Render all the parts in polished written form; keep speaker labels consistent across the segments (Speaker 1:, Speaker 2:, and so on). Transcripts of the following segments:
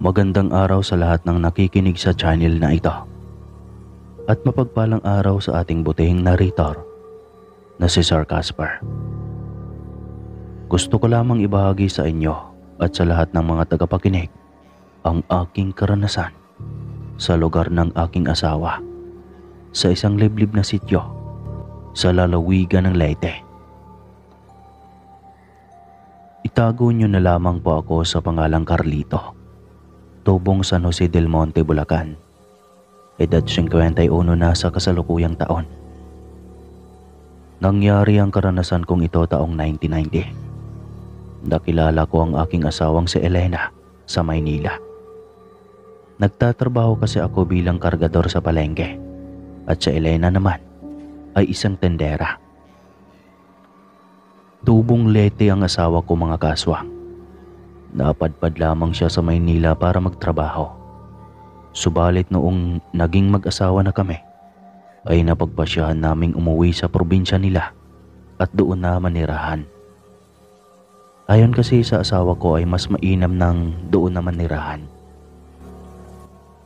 Speaker 1: Magandang araw sa lahat ng nakikinig sa channel na ito. At mapagpalang araw sa ating butihing narrator na si Sir Casper. Gusto ko lamang ibahagi sa inyo at sa lahat ng mga tagapakinig ang aking karanasan sa lugar ng aking asawa sa isang liblib na sityo sa lalawigan ng Leyte. Itago niyo na lamang po ako sa pangalang Carlito. Tubong San Jose del Monte, Bulacan. Edad 51 na sa kasalukuyang taon. Nangyari ang karanasan kong ito taong 1990. Nakilala ko ang aking asawang si Elena sa Maynila. Nagtatrabaho kasi ako bilang kargador sa palengke at si Elena naman ay isang tendera. Tubong Leyte ang asawa ko, mga kaswang. Napadpad lamang siya sa Maynila para magtrabaho. Subalit noong naging mag-asawa na kami, ay napagpasyahan naming umuwi sa probinsya nila at doon na manirahan. Ayon kasi sa asawa ko ay mas mainam ng doon na manirahan.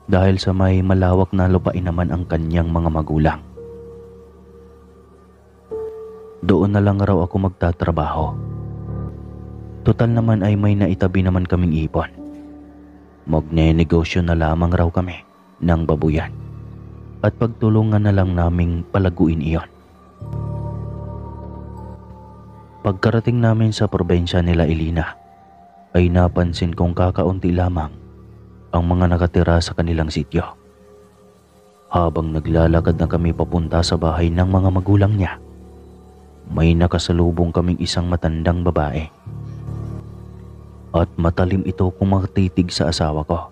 Speaker 1: Dahil sa may malawak na lupain naman ang kanyang mga magulang. Doon na lang raw ako magtatrabaho. Total naman ay may naitabi naman kaming ipon. Magne-negosyo na lamang raw kami ng babuyan at pagtulungan na lang naming palaguin iyon. Pagkarating namin sa probensya nila Elena, ay napansin kong kakaunti lamang ang mga nakatira sa kanilang sityo. Habang naglalakad na kami papunta sa bahay ng mga magulang niya, may nakasalubong kaming isang matandang babae. At matalim ito kung makatitig sa asawa ko.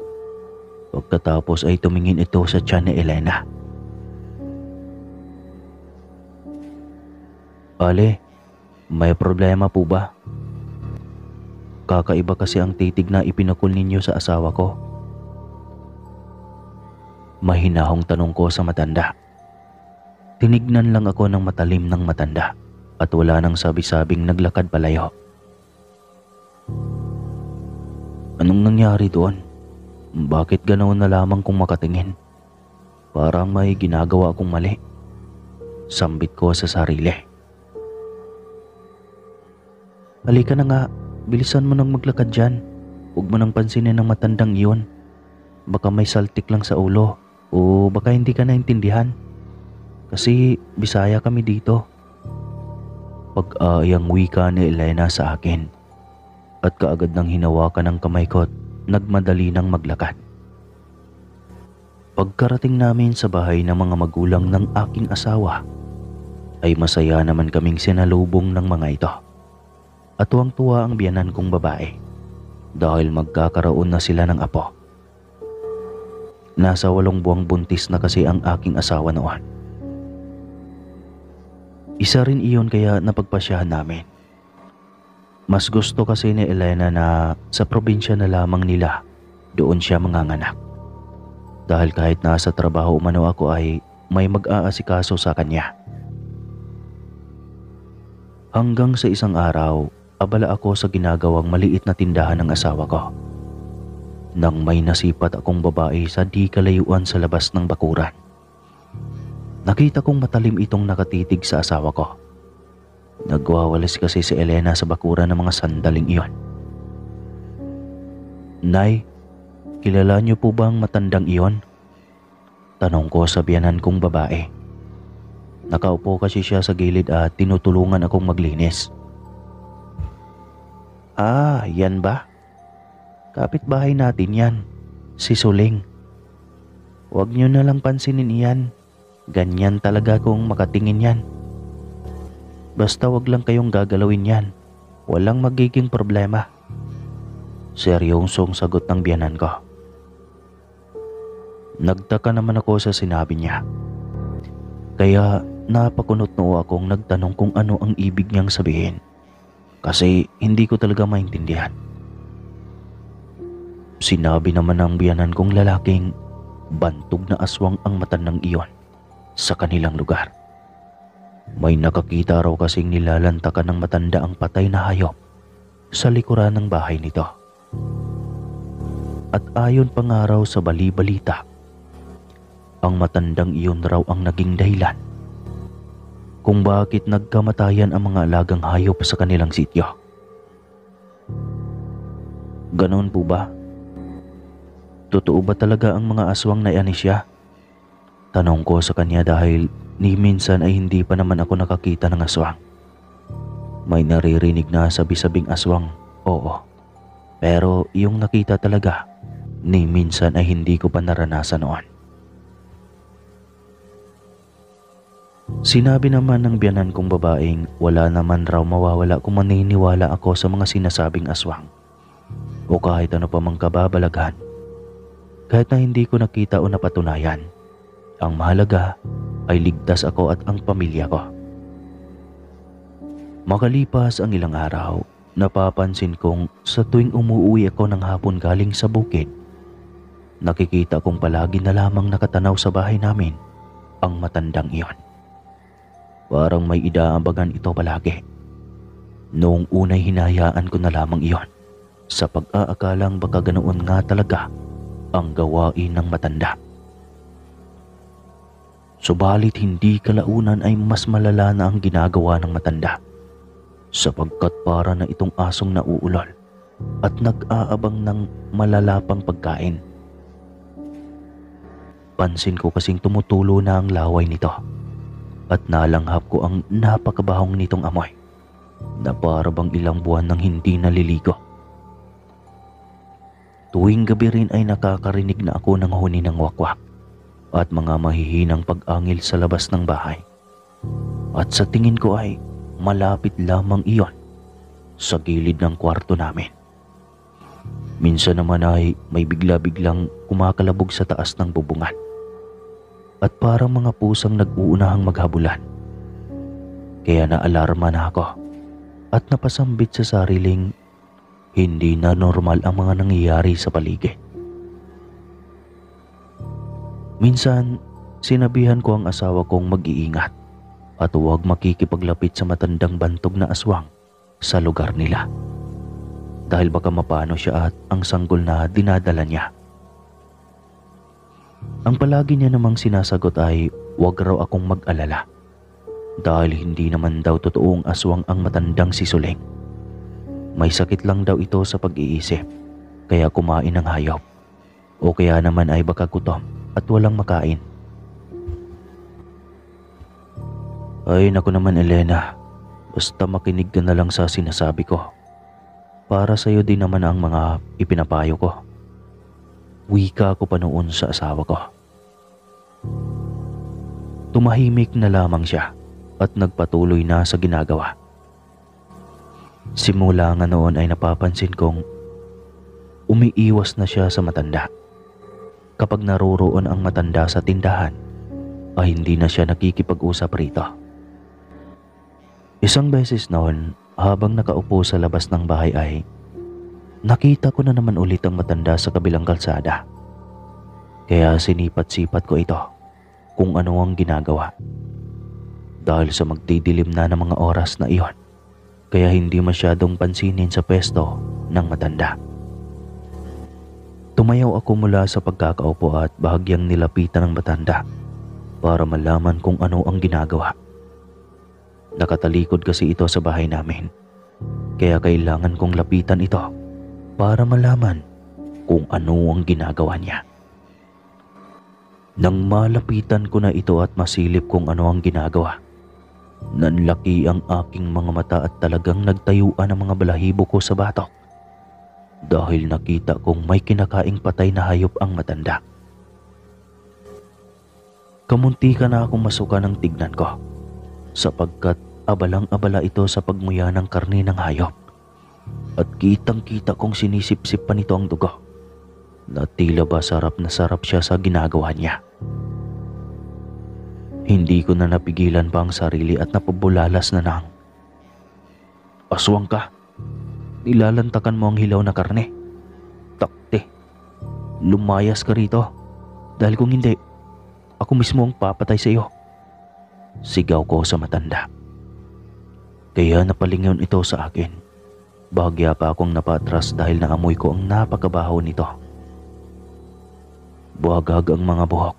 Speaker 1: Pagkatapos ay tumingin ito sa tiyan ni Elena. "Ale, may problema po ba? Kakaiba kasi ang titig na ipinakul ninyo sa asawa ko." Mahinahong tanong ko sa matanda. Tinignan lang ako ng matalim ng matanda at wala nang sabi-sabing naglakad palayo. "Anong nangyari doon? Bakit ganoon na lamang kung makatingin? Parang may ginagawa akong mali." Sambit ko sa sarili. "Halika na nga, bilisan mo nang maglakad dyan. Huwag mo nang pansinin ang matandang iyon. Baka may saltik lang sa ulo o baka hindi ka naintindihan. Kasi Bisaya kami dito." Pag-aayang wika ni Elena sa akin at kaagad nang hinawakan ng kamay ko at nagmadali nang maglakad. Pagkarating namin sa bahay ng mga magulang ng aking asawa, ay masaya naman kaming sinalubong ng mga ito. At tuwang-tuwa ang biyanan kong babae dahil magkakaroon na sila ng apo. Nasa 8 buwang buntis na kasi ang aking asawa noon. Isa rin iyon kaya napagpasyahan namin. Mas gusto kasi ni Elena na sa probinsya na lamang nila doon siya manganganak. Dahil kahit nasa trabaho umano ako ay may mag-aasikaso sa kanya. Hanggang sa isang araw, abala ako sa ginagawang maliit na tindahan ng asawa ko. Nang may nasipat akong babae sa di kalayuan sa labas ng bakuran. Nakita kong matalim itong nakatitig sa asawa ko. Nagwawalis kasi si Elena sa bakuran ng mga sandaling iyon. "Nay, kilala niyo po ba ang matandang iyon?" Tanong ko sa biyanan kong babae. Nakaupo kasi siya sa gilid at tinutulungan akong maglinis. "Ah, yan ba? Kapitbahay natin yan, si Suling. Huwag niyo na lang pansinin iyan. Ganyan talaga kung makatingin yan. Basta wag lang kayong gagalawin yan. Walang magiging problema." Seryosong sagot ng biyanan ko. Nagtaka naman ako sa sinabi niya. Kaya napakunot noo akong nagtanong kung ano ang ibig niyang sabihin. Kasi hindi ko talaga maintindihan. Sinabi naman ng biyanan kong lalaking bantog na aswang ang matandang iyon sa kanilang lugar. May nakakita raw kasing nilalantakan ng matanda ang patay na hayop sa likuran ng bahay nito. At ayon pa nga raw sa bali-balita, ang matandang iyon raw ang naging dahilan kung bakit nagkamatayan ang mga alagang hayop sa kanilang sityo. Ganoon po ba? Totoo ba talaga ang mga aswang na Anisya? Tanong ko sa kanya dahil ni minsan ay hindi pa naman ako nakakita ng aswang. May naririnig na sabi-sabing aswang, oo. Pero yung nakita talaga, ni minsan ay hindi ko pa naranasan noon. Sinabi naman ng biyanan kong babaeng wala naman raw mawawala kung maniniwala ako sa mga sinasabing aswang o kahit ano pa mang kababalaghan. Kahit na hindi ko nakita o napatunayan, ang mahalaga ay ligtas ako at ang pamilya ko. Makalipas ang ilang araw, napapansin kong sa tuwing umuwi ako ng hapon galing sa bukid, nakikita kong palagi na lamang nakatanaw sa bahay namin ang matandang iyon. Parang may idaabagan ito palagi. Noong unay hinayaan ko na lamang iyon sa pag-aakalang baka ganoon nga talaga ang gawain ng matanda. Subalit hindi kalaunan ay mas malala na ang ginagawa ng matanda, sapagkat para na itong asong nauulol at nag-aabang ng malalapang pagkain. Pansin ko kasing tumutulo na ang laway nito at nalanghap ko ang napakabahong nitong amoy na para bang ilang buwan nang hindi naliligo. Tuwing gabi rin ay nakakarinig na ako ng huni ng wakwak at mga mahihinang pag-angil sa labas ng bahay. At sa tingin ko ay malapit lamang iyon sa gilid ng kwarto namin. Minsan naman ay may bigla-biglang kumakalabog sa taas ng bubungan at parang mga pusang nag-uunahang maghabulan. Kaya naalarma na ako at napasambit sa sariling hindi na normal ang mga nangyayari sa paligid. Minsan, sinabihan ko ang asawa kong mag-iingat at huwag makikipaglapit sa matandang bantog na aswang sa lugar nila dahil baka mapano siya at ang sanggol na dinadala niya. Ang palagi niya namang sinasagot ay huwag raw akong mag-alala dahil hindi naman daw totoong aswang ang matandang si Suling. May sakit lang daw ito sa pag-iisip kaya kumain ng hayop o kaya naman ay baka gutom at walang makain. Ay naku naman Elena, basta makinig ka na lang sa sinasabi ko. Para sa'yo din naman ang mga ipinapayo ko. Wika ko pa noon sa asawa ko. Tumahimik na lamang siya at nagpatuloy na sa ginagawa. Simula nga noon ay napapansin kong umiiwas na siya sa matanda. Kapag naroroon ang matanda sa tindahan, ay hindi na siya nakikipag-usap rito. Isang beses noon, habang nakaupo sa labas ng bahay ay nakita ko na naman ulit ang matanda sa kabilang kalsada. Kaya sinipat-sipat ko ito kung ano ang ginagawa. Dahil sa magdidilim na ng mga oras na iyon, kaya hindi masyadong pansinin sa pwesto ng matanda. Tumayaw ako mula sa pagkakaupo at bahagyang nilapitan ng matanda para malaman kung ano ang ginagawa. Nakatalikod kasi ito sa bahay namin, kaya kailangan kong lapitan ito para malaman kung ano ang ginagawa niya. Nang malapitan ko na ito at masilip kung ano ang ginagawa, nanlaki ang aking mga mata at talagang nagtayuan ang mga balahibo ko sa batok dahil nakita kong may kinakaing patay na hayop ang matanda. Kamuntika na akong masuka ng tignan ko sapagkat abalang-abala ito sa pagmuya ng karne ng hayop at kitang-kita kong sinisip-sip pa nito ang dugo na tila ba sarap na sarap siya sa ginagawa niya. Hindi ko na napigilan pa ang sarili at napabulalas na nang, "Aswang ka, nilalantakan mo ang hilaw na karne. Takte, lumayas ka rito dahil kung hindi, ako mismo ang papatay sa iyo." Sigaw ko sa matanda. Kaya napalingon ito sa akin. Bahagya pa akong napatras dahil naamoy ko ang napakabaho nito Buhagag ang mga buhok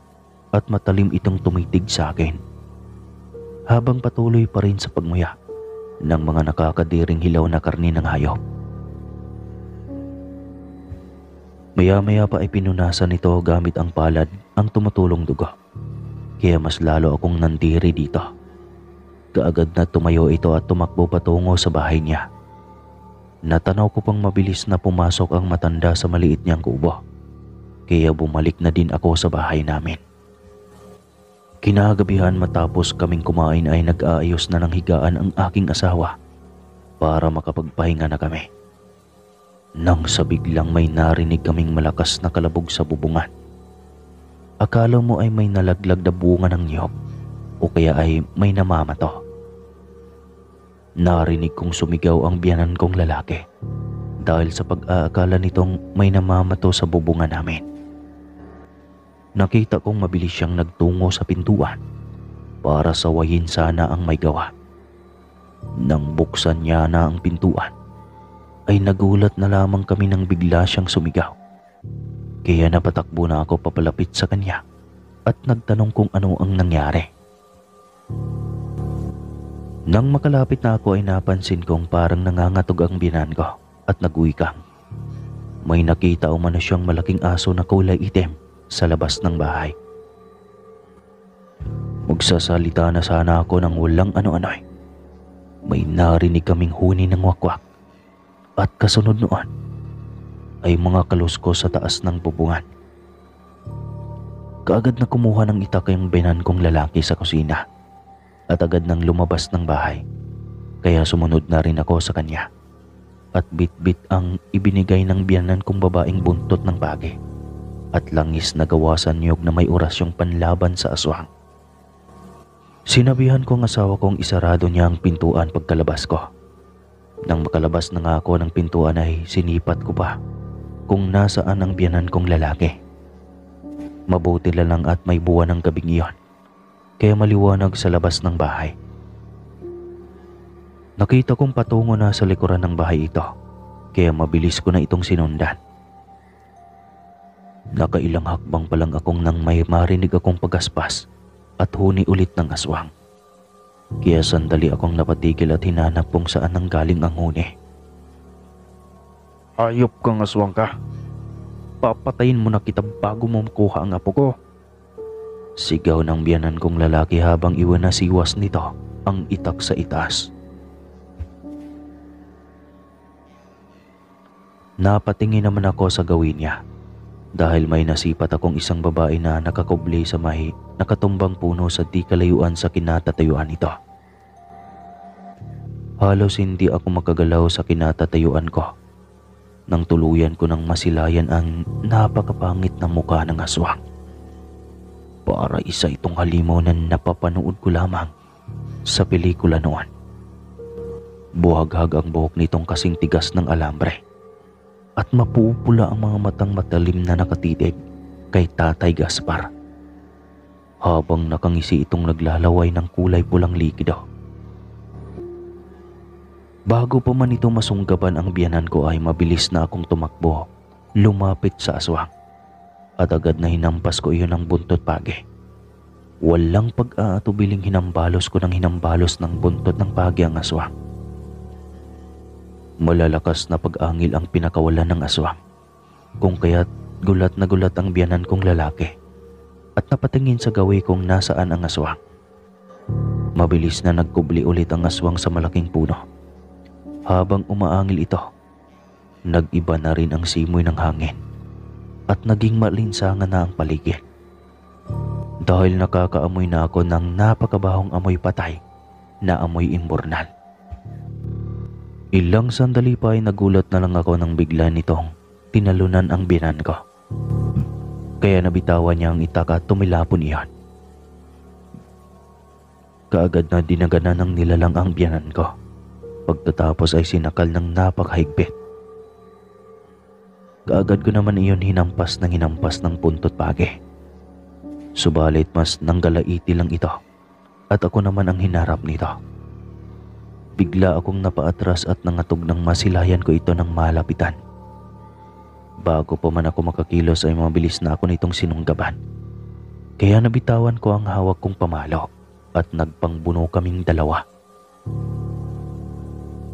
Speaker 1: at matalim itong tumitig sa akin. Habang patuloy pa rin sa pagmuya ng mga nakakadiring hilaw na karni ng hayop. Maya-maya pa ay pinunasan nito gamit ang palad ang tumutulong dugo. Kaya mas lalo akong nandiri dito. Kaagad na tumayo ito at tumakbo patungo sa bahay niya. Natanaw ko pang mabilis na pumasok ang matanda sa maliit niyang kubo. Kaya bumalik na din ako sa bahay namin. Kinagabihan matapos kaming kumain ay nag-aayos na ng higaan ang aking asawa para makapagpahinga na kami. Nang sa biglang may narinig kaming malakas na kalabog sa bubungan. Akala mo ay may nalaglag na bunga ng niyog o kaya ay may namamato. Narinig kong sumigaw ang biyanan kong lalaki dahil sa pag-aakala nitong may namamato sa bubungan namin. Nakita kong mabilis siyang nagtungo sa pintuan para sawayin sana ang may gawa. Nang buksan niya na ang pintuan, ay nagulat na lamang kami nang bigla siyang sumigaw. Kaya napatakbo na ako papalapit sa kanya at nagtanong kung ano ang nangyari. Nang makalapit na ako ay napansin kong parang nangangatog ang biyanan ko at nagwikang. May nakita umano siyang malaking aso na kulay itim sa labas ng bahay. Magsasalita na sana ako nang walang ano-ano'y. May narinig kaming huni ng wakwak at kasunod noon ay mga kaluskos sa taas ng bubungan. Kaagad na kumuha ng itak ang biyanan kong lalaki sa kusina at agad nang lumabas ng bahay. Kaya sumunod na rin ako sa kanya at bit-bit ang ibinigay ng biyanan kong babaeng buntot ng bagi at langis na gawasan niyog na may orasyong panlaban sa aswang. Sinabihan ko ang asawa kong isarado niya ang pintuan pagkalabas ko. Nang makalabas na nga ako ng pintuan ay sinipat ko pa kung nasaan ang biyanan kong lalaki. Mabuti lang at may buwan ng gabing iyon, kaya maliwanag sa labas ng bahay. Nakita kong patungo na sa likuran ng bahay ito, kaya mabilis ko na itong sinundan. Nakailang hakbang pa lang akong nang may marinig akong pagaspas at huni ulit ng aswang. Kaya sandali akong napatigil at hinanap kung saan nanggaling ang huni. Ayop kang aswang ka. Papatayin mo na kita bago mo makuha ang apo ko. Sigaw ng biyanan kong lalaki habang iwanasiwas nito ang itak sa itaas. Napatingin naman ako sa gawin niya dahil may nasipat akong isang babae na nakakubli sa may nakatumbang puno sa di kalayuan sa kinatatayuan nito. Halos hindi ako makagalaw sa kinatatayuan ko nang tuluyan ko nang masilayan ang napakapangit na mukha ng aswang. Para isa itong halimaw na napapanood ko lamang sa pelikula noon. Buhaghag ang buhok nitong kasing tigas ng alambre at mapupula ang mga matang matalim na nakatitig kay Tatay Gaspar. Habang nakangisi itong naglalaway ng kulay pulang likido. Bago pa man ito masunggaban ang biyanan ko ay mabilis na akong tumakbo, lumapit sa aswang. At agad na hinampas ko iyon ng buntot pagi. Walang pag-aatubiling hinambalos ko ng hinambalos ng buntot ng pagi ang aswang. Malalakas na pag-angil ang pinakawalan ng aswang, kung kaya't gulat na gulat ang biyanan kong lalaki at napatingin sa gawi kung nasaan ang aswang. Mabilis na nagkubli ulit ang aswang sa malaking puno. Habang umaangil ito, nag-iba na rin ang simoy ng hangin at naging malinsangan na ang paligid. Dahil nakakaamoy na ako ng napakabahong amoy patay na amoy imbornal. Ilang sandali pa ay nagulat na lang ako nang bigla nitong tinalunan ang biyanan ko. Kaya nabitawan niya ang itak at tumilapon iyon. Kaagad na dinaganan ng nilalang ang biyanan ko. Pagtatapos ay sinakal ng napakahigpit. Kaagad ko naman iyon hinampas ng puntot pagi. Subalit mas nanggalaiti lang ito at ako naman ang hinarap nito. Bigla akong napaatras at nangatog ng masilayan ko ito ng malapitan. Bago pa man ako makakilos ay mabilis na ako nitong sinunggaban. Kaya nabitawan ko ang hawak kong pamalo at nagpangbuno kaming dalawa.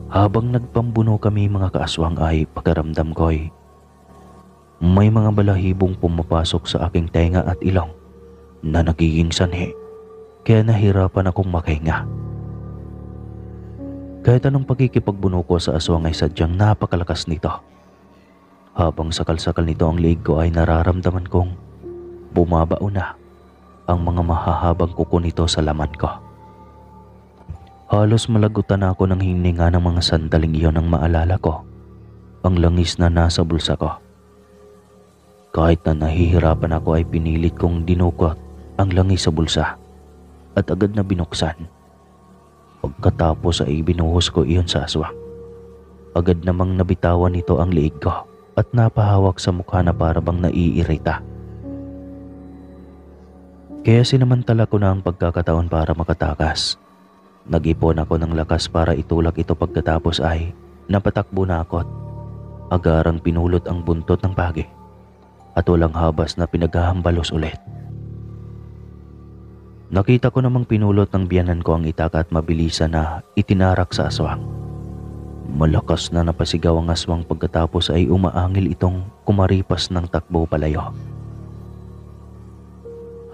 Speaker 1: Habang nagpambuno kami mga kaaswang ay pakiramdam ko ay may mga balahibong pumapasok sa aking tenga at ilong na nagiging sanhi, kaya nahirapan akong makahinga. Kahit anong pagkikipagbuno ko sa aswang ay sadyang napakalakas nito. Habang sakal-sakal nito ang leeg ko ay nararamdaman kong bumabao na ang mga mahahabang kuko nito sa laman ko. Halos malagutan ako ng hininga ng mga sandaling iyon nang maalala ko ang langis na nasa bulsa ko. Kahit na nahihirapan ako ay pinilit kong dinukot ang langis sa bulsa at agad na binuksan. Pagkatapos ay binuhos ko iyon sa aswang. Agad namang nabitawan nito ang leeg ko at napahawak sa mukha na para bang naiirita. Kaya sinamantala ko na ang pagkakataon para makatakas. Nag-ipon ako ng lakas para itulak ito, pagkatapos ay napatakbo na ako at agarang pinulot ang buntot ng pagi at walang habas na pinaghahambalos ulit. Nakita ko namang pinulot ng biyanan ko ang itaka at mabilisan na itinarak sa aswang. Malakas na napasigaw ang aswang, pagkatapos ay umaangil itong kumaripas ng takbo palayo.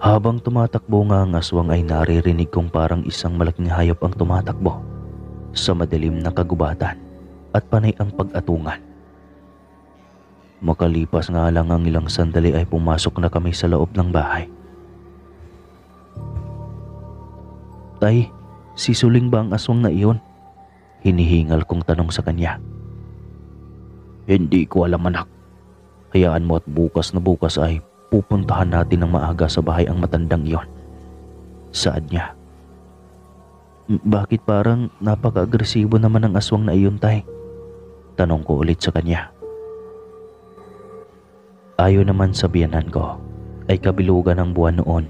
Speaker 1: Habang tumatakbo nga ang aswang ay naririnig kong parang isang malaking hayop ang tumatakbo sa madilim na kagubatan at panay ang pag-atungan. Makalipas nga lang ang ilang sandali ay pumasok na kami sa loob ng bahay. "Tay, sisuling ba ang aswang na iyon?" Hinihingal kong tanong sa kanya. "Hindi ko alam, anak. Hayaan mo at bukas na bukas ay pupuntahan natin ng maaga sa bahay ang matandang iyon," saad niya. "Bakit parang napaka-agresibo naman ang aswang na iyon, tay?" Tanong ko ulit sa kanya. Ayon naman sa biyanan ko ay kabilugan ang buwan noon.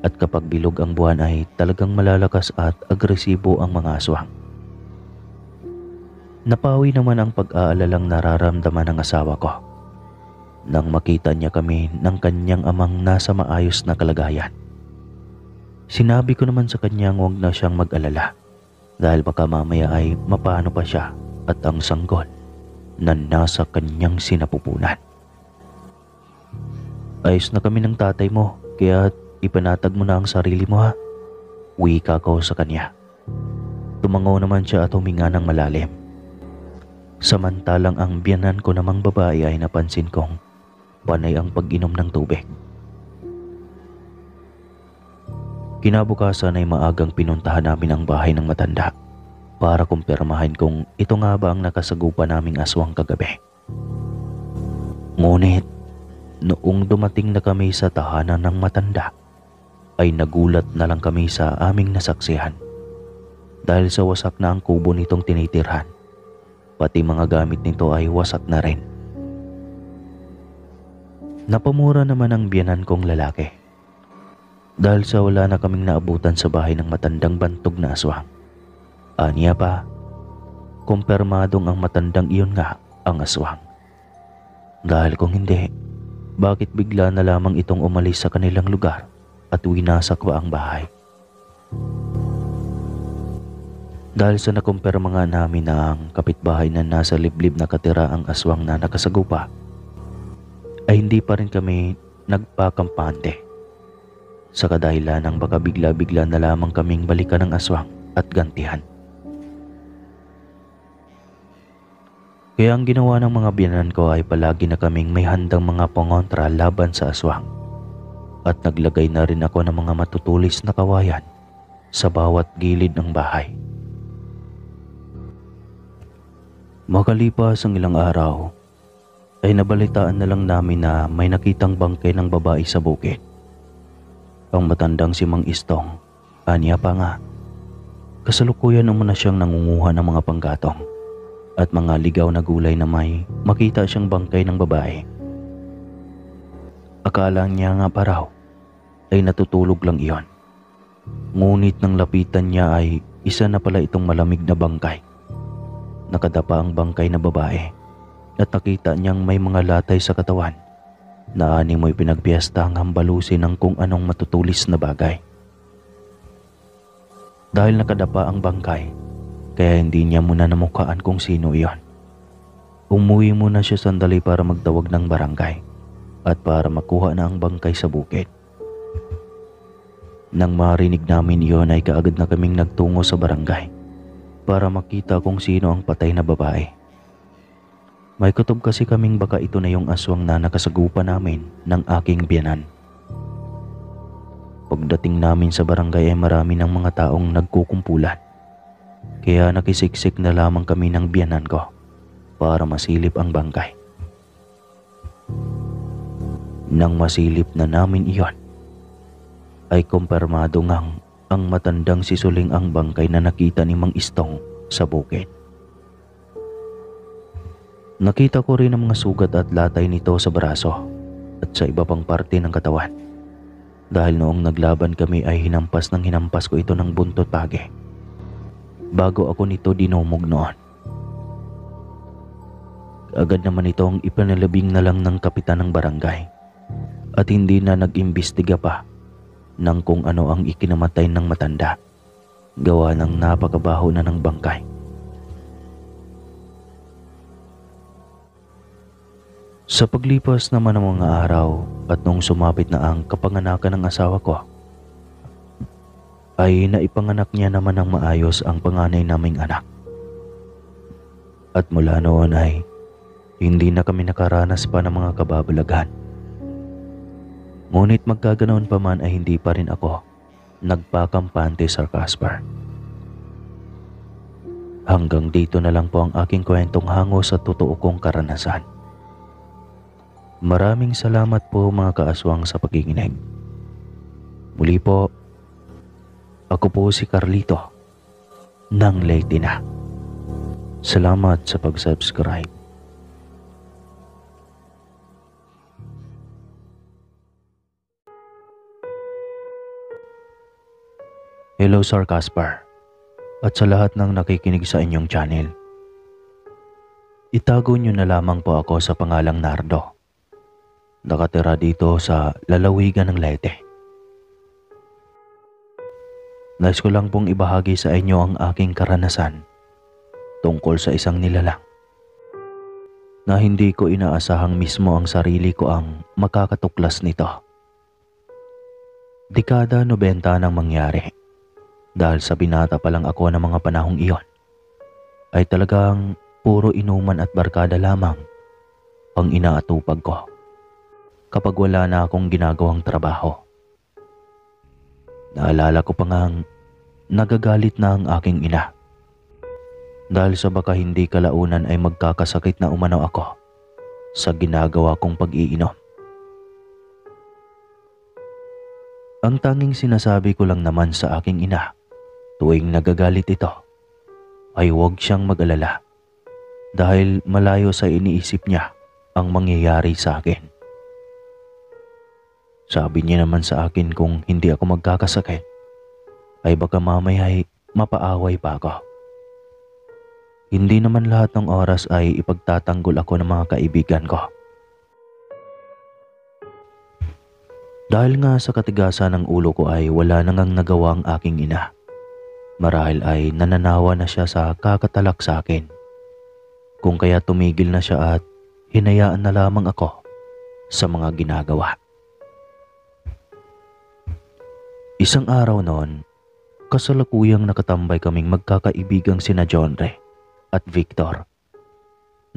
Speaker 1: At kapag bilog ang buwan ay talagang malalakas at agresibo ang mga aswang. Napawi naman ang pag-aalalang nararamdaman ng asawa ko nang makita niya kami ng kanyang amang nasa maayos na kalagayan. Sinabi ko naman sa kanya huwag na siyang mag-alala dahil baka mamaya ay mapano pa siya at ang sanggol na nasa kanyang sinapupunan. "Ayos na kami ng tatay mo, kaya ipanatag mo na ang sarili mo, ha?" Wika ko sa kanya. Tumangaw naman siya at huminga ng malalim. Samantalang ang biyanan ko namang babae ay napansin kong panay ang pag-inom ng tubig. Kinabukasan ay maagang pinuntahan namin ang bahay ng matanda para kumpirmahin kung ito nga ba ang nakasagupa naming aswang kagabi. Ngunit noong dumating na kami sa tahanan ng matanda ay nagulat na lang kami sa aming nasaksihan dahil sa wasak na ang kubo nitong tinitirhan. Pati mga gamit nito ay wasak na rin. Napamura naman ang biyanan kong lalaki dahil sa wala na kaming naabutan sa bahay ng matandang bantog na aswang. Aniya pa, kumpirmadong ang matandang iyon nga ang aswang. Dahil kung hindi, bakit bigla na lamang itong umalis sa kanilang lugar at winasak pa ang bahay? Dahil sa nakumpirma nga namin na ang kapitbahay na nasa liblib na katira ang aswang na nakasagupa, ay hindi pa rin kami nagpakampante. Sa kadahilan ng baka bigla-bigla na lamang kaming balikan ng aswang at gantihan. Kaya ang ginawa ng mga biyanan ko ay palagi na kaming may handang mga pangontra laban sa aswang. At naglagay na rin ako ng mga matutulis na kawayan sa bawat gilid ng bahay. Makalipas ang ilang araw, ay nabalitaan na lang namin na may nakitang bangkay ng babae sa bukid. Ang matandang si Mang Istong, aniya pa nga, kasalukuyan umuna siyang nangunguha ng mga panggatong at mga ligaw na gulay na may makita siyang bangkay ng babae. Akala niya nga pa raw ay natutulog lang iyon. Ngunit nang lapitan niya ay isa na pala itong malamig na bangkay. Nakadapa ang bangkay na babae at nakita niyang may mga latay sa katawan na animoy pinagpiyestang hambalusin ng kung anong matutulis na bagay. Dahil nakadapa ang bangkay, kaya hindi niya muna namukhaan kung sino iyon. Umuwi muna siya sandali para magtawag ng barangay at para makuha na ang bangkay sa bukid. Nang marinig namin iyon ay kaagad na kaming nagtungo sa barangay para makita kung sino ang patay na babae. May kutob kasi kaming baka ito na yung aswang na nakasagupa namin ng aking biyanan. Pagdating namin sa barangay ay marami ng mga taong nagkukumpulan. Kaya nakisiksik na lamang kami ng biyanan ko para masilip ang bangkay. Nang masilip na namin iyon, ay kumpirmado ngang ang matandang sisuling ang bangkay na nakita ni Mang Istong sa bukid. Nakita ko rin ang mga sugat at latay nito sa braso at sa iba pang parte ng katawan. Dahil noong naglaban kami ay hinampas ko ito ng buntot pagi bago ako nito dinumog noon. Agad naman itong ipanalabing na lang ng kapitan ng barangay at hindi na nag-imbestiga pa ng kung ano ang ikinamatay ng matanda, gawa ng napakabaho na ng bangkay. Sa paglipas naman ng mga araw at nung sumapit na ang kapanganakan ng asawa ko, ay naipanganak niya naman ng maayos ang panganay naming anak. At mula noon ay hindi na kami nakaranas pa ng mga kababalaghan. Ngunit magkaganoon pa man ay hindi pa rin ako nagpakampante sa Caspar. Hanggang dito na lang po ang aking kwentong hango sa totoo kong karanasan. Maraming salamat po mga kaaswang sa pakikinig. Muli po, ako po si Carlito ng Leyte na. Salamat sa pag-subscribe. Hello Sir Caspar at sa lahat ng nakikinig sa inyong channel. Itago niyo na lamang po ako sa pangalang Nardo. Nakatira dito sa lalawigan ng Leyte. Nais ko lang pong ibahagi sa inyo ang aking karanasan tungkol sa isang nilalang na hindi ko inaasahang mismo ang sarili ko ang makakatuklas nito. Dekada 90 nang mangyari. Dahil sa binata pa lang ako ng mga panahong iyon, ay talagang puro inuman at barkada lamang ang inaatupag ko kapag wala na akong ginagawang trabaho. Naalala ko pa ngang nagagalit na ang aking ina dahil sa baka hindi kalaunan ay magkakasakit na umano ako sa ginagawa kong pag-iinom. Ang tanging sinasabi ko lang naman sa aking ina tuwing nagagalit ito ay huwag siyang mag-alala dahil malayo sa iniisip niya ang mangyayari sa akin. Sabi niya naman sa akin kung hindi ako magkakasakit ay baka mamaya ay mapaaway pa ako. Hindi naman lahat ng oras ay ipagtatanggol ako ng mga kaibigan ko. Dahil nga sa katigasan ng ulo ko ay wala nang nagawa ang aking ina. Marahil ay nananawa na siya sa kakatalak sa akin. Kung kaya tumigil na siya at hinayaan na lamang ako sa mga ginagawa. Isang araw noon, kasalukuyang nakatambay kaming magkakaibigang sina Jonre at Victor.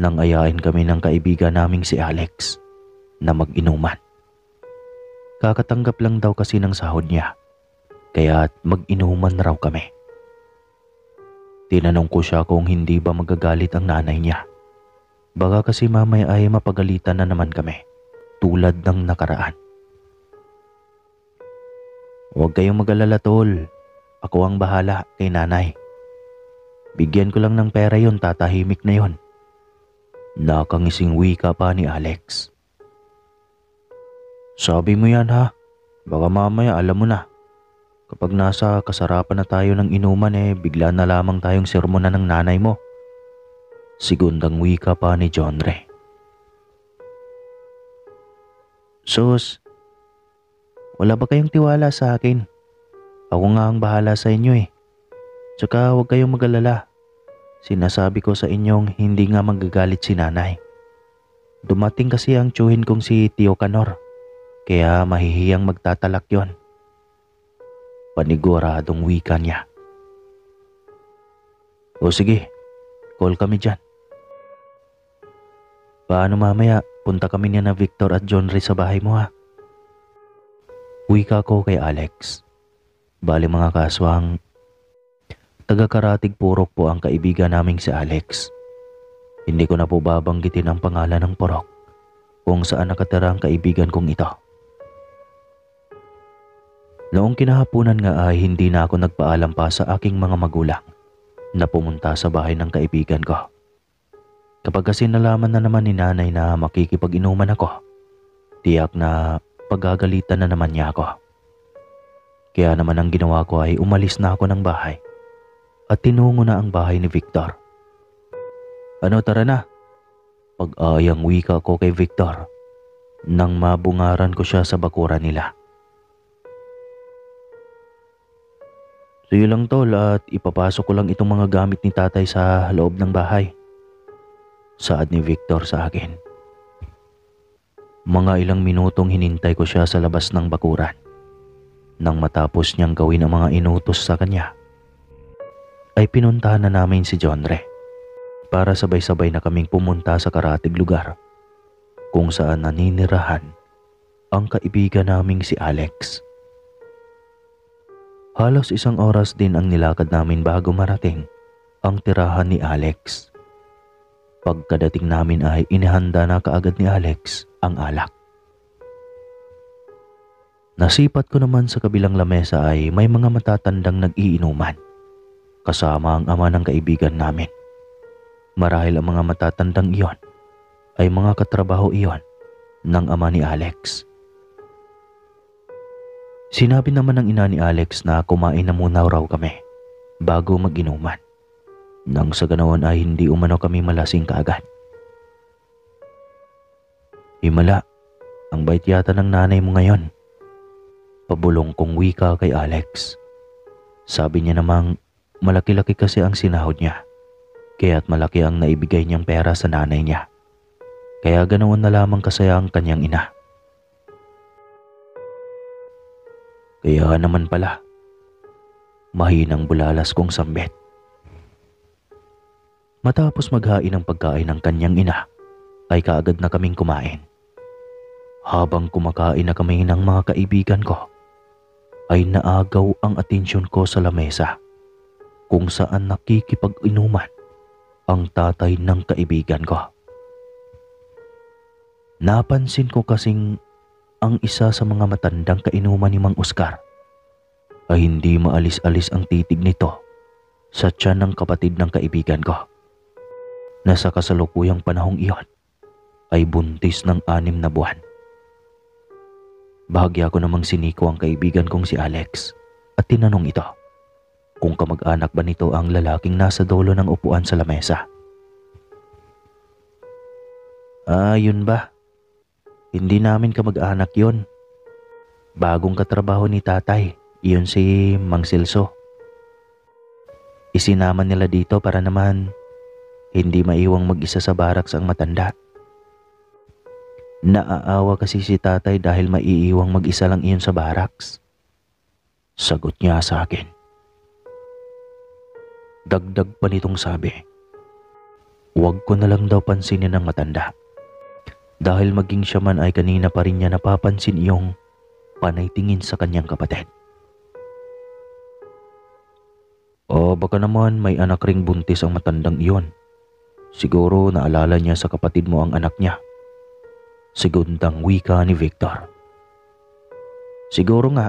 Speaker 1: Nang ayain kami ng kaibigan naming si Alex na mag-inuman. Kakatanggap lang daw kasi ng sahod niya, kaya mag-inuman raw kami. Tinanong ko siya kung hindi ba magagalit ang nanay niya. Baka kasi mamaya ay mapagalitan na naman kami, tulad ng nakaraan. Huwag kayong mag-alala tol, ako ang bahala kay nanay. Bigyan ko lang ng pera yon, tatahimik na yon. Nakangising wika pa ni Alex. Sabi mo yan ha, baka mamaya alam mo na. Kapag nasa kasarapan na tayo ng inuman bigla na lamang tayong sermonan ng nanay mo. Sigundang wika pa ni Jonre. Sus, wala ba kayong tiwala sa akin? Ako nga ang bahala sa inyo eh. Tsaka huwag kayong mag-alala. Sinasabi ko sa inyong hindi nga magagalit si nanay. Dumating kasi ang tiyuhin kong si Tio Canor, kaya mahihiyang magtatalak yon. Paniguradong wika niya. O sige, call kami dyan. Paano mamaya, punta kami niya na Victor at John Ray sa bahay mo ha? Wika ko kay Alex. Bali mga kaswang, taga-Karatig Purok po ang kaibigan naming si Alex. Hindi ko na po babanggitin ang pangalan ng purok kung saan nakatira ang kaibigan kong ito. Noong kinahaponan nga ay hindi na ako nagpaalam pa sa aking mga magulang na pumunta sa bahay ng kaibigan ko. Kapag kasi nalaman na naman ni nanay na makikipag-inuman ako, tiyak na pagagalitan na naman niya ako. Kaya naman ang ginawa ko ay umalis na ako ng bahay at tinungo na ang bahay ni Victor. Ano, tara na? Pag-ayang wika ko kay Victor nang mabungaran ko siya sa bakuran nila. Sige lang tol at ipapasok ko lang itong mga gamit ni tatay sa loob ng bahay. Saad ni Victor sa akin. Mga ilang minutong hinintay ko siya sa labas ng bakuran. Nang matapos niyang gawin ang mga inutos sa kanya, ay pinuntahan na namin si John Ray para sabay-sabay na kaming pumunta sa Karatig lugar kung saan naninirahan ang kaibigan naming si Alex. Halos 1 oras din ang nilakad namin bago marating ang tirahan ni Alex. Pagkadating namin ay inihanda na kaagad ni Alex ang alak. Nasipat ko naman sa kabilang lamesa ay may mga matatandang nag-iinuman kasama ang ama ng kaibigan namin. Marahil ang mga matatandang iyon ay mga katrabaho iyon ng ama ni Alex. Sinabi naman ng ina ni Alex na kumain na muna raw kami bago mag-inuman. Nang sa ganaon ay hindi umano kami malasing kaagad. Himala, ang bait yata ng nanay mo ngayon. Pabulong kong wika kay Alex. Sabi niya namang malaki-laki kasi ang sinahod niya, kaya't malaki ang naibigay niyang pera sa nanay niya. Kaya ganoon na lamang kasaya ang kanyang ina. Kaya naman pala, mahinang bulalas kong sambit. Matapos maghain ng pagkain ng kanyang ina, ay kaagad na kaming kumain. Habang kumakain na kami ng mga kaibigan ko, ay naagaw ang atensyon ko sa lamesa kung saan nakikipag-inuman ang tatay ng kaibigan ko. Napansin ko kasing ang isa sa mga matandang kainuman ni Mang Oscar ay hindi maalis-alis ang titig nito sa tiyan ng kapatid ng kaibigan ko, na sa kasalukuyang panahong iyon ay buntis ng 6 na buwan. Bahagya ko namang siniko ang kaibigan kong si Alex at tinanong ito kung kamag-anak ba nito ang lalaking nasa dulo ng upuan sa lamesa. Yun ba? Hindi namin kamag-anak yun. Bagong katrabaho ni tatay, yun si Mang Silso. Isinama nila dito para naman hindi maiwang mag-isa sa baraks ang matanda. Naaawa kasi si tatay dahil maiiwang mag-isa lang iyon sa baraks. Sagot niya sa akin. Dagdag pa nitong sabi, huwag ko na lang daw pansinin ng matanda. Dahil maging siya man ay kanina pa rin niya napapansin iyong panay tingin sa kanyang kapatid. O baka naman may anak ring buntis ang matandang iyon. Siguro naalala niya sa kapatid mo ang anak niya. Segundang wika ni Victor. Siguro nga.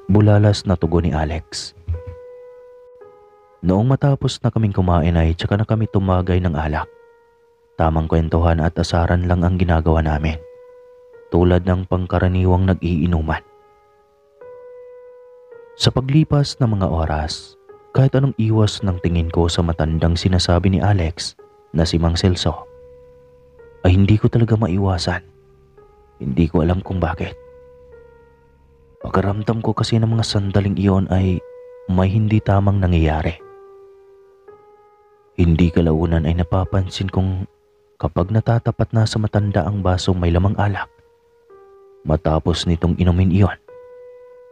Speaker 1: Bulalas na tugon ni Alex. Noong matapos na kaming kumain ay tsaka na kami tumagay ng alak. Tamang kwentuhan at asaran lang ang ginagawa namin, tulad ng pangkaraniwang nag-iinuman. Sa paglipas ng mga oras, kahit anong iwas ng tingin ko sa matandang sinasabi ni Alex na si Mang Celso, ay hindi ko talaga maiwasan Hindi ko alam kung bakit. Pagkaramdam ko kasi ng mga sandaling iyon ay may hindi tamang nangyayari. Hindi kalaunan ay napapansin kong kapag natatapat na sa matanda ang basong may lamang alak, matapos nitong inumin iyon,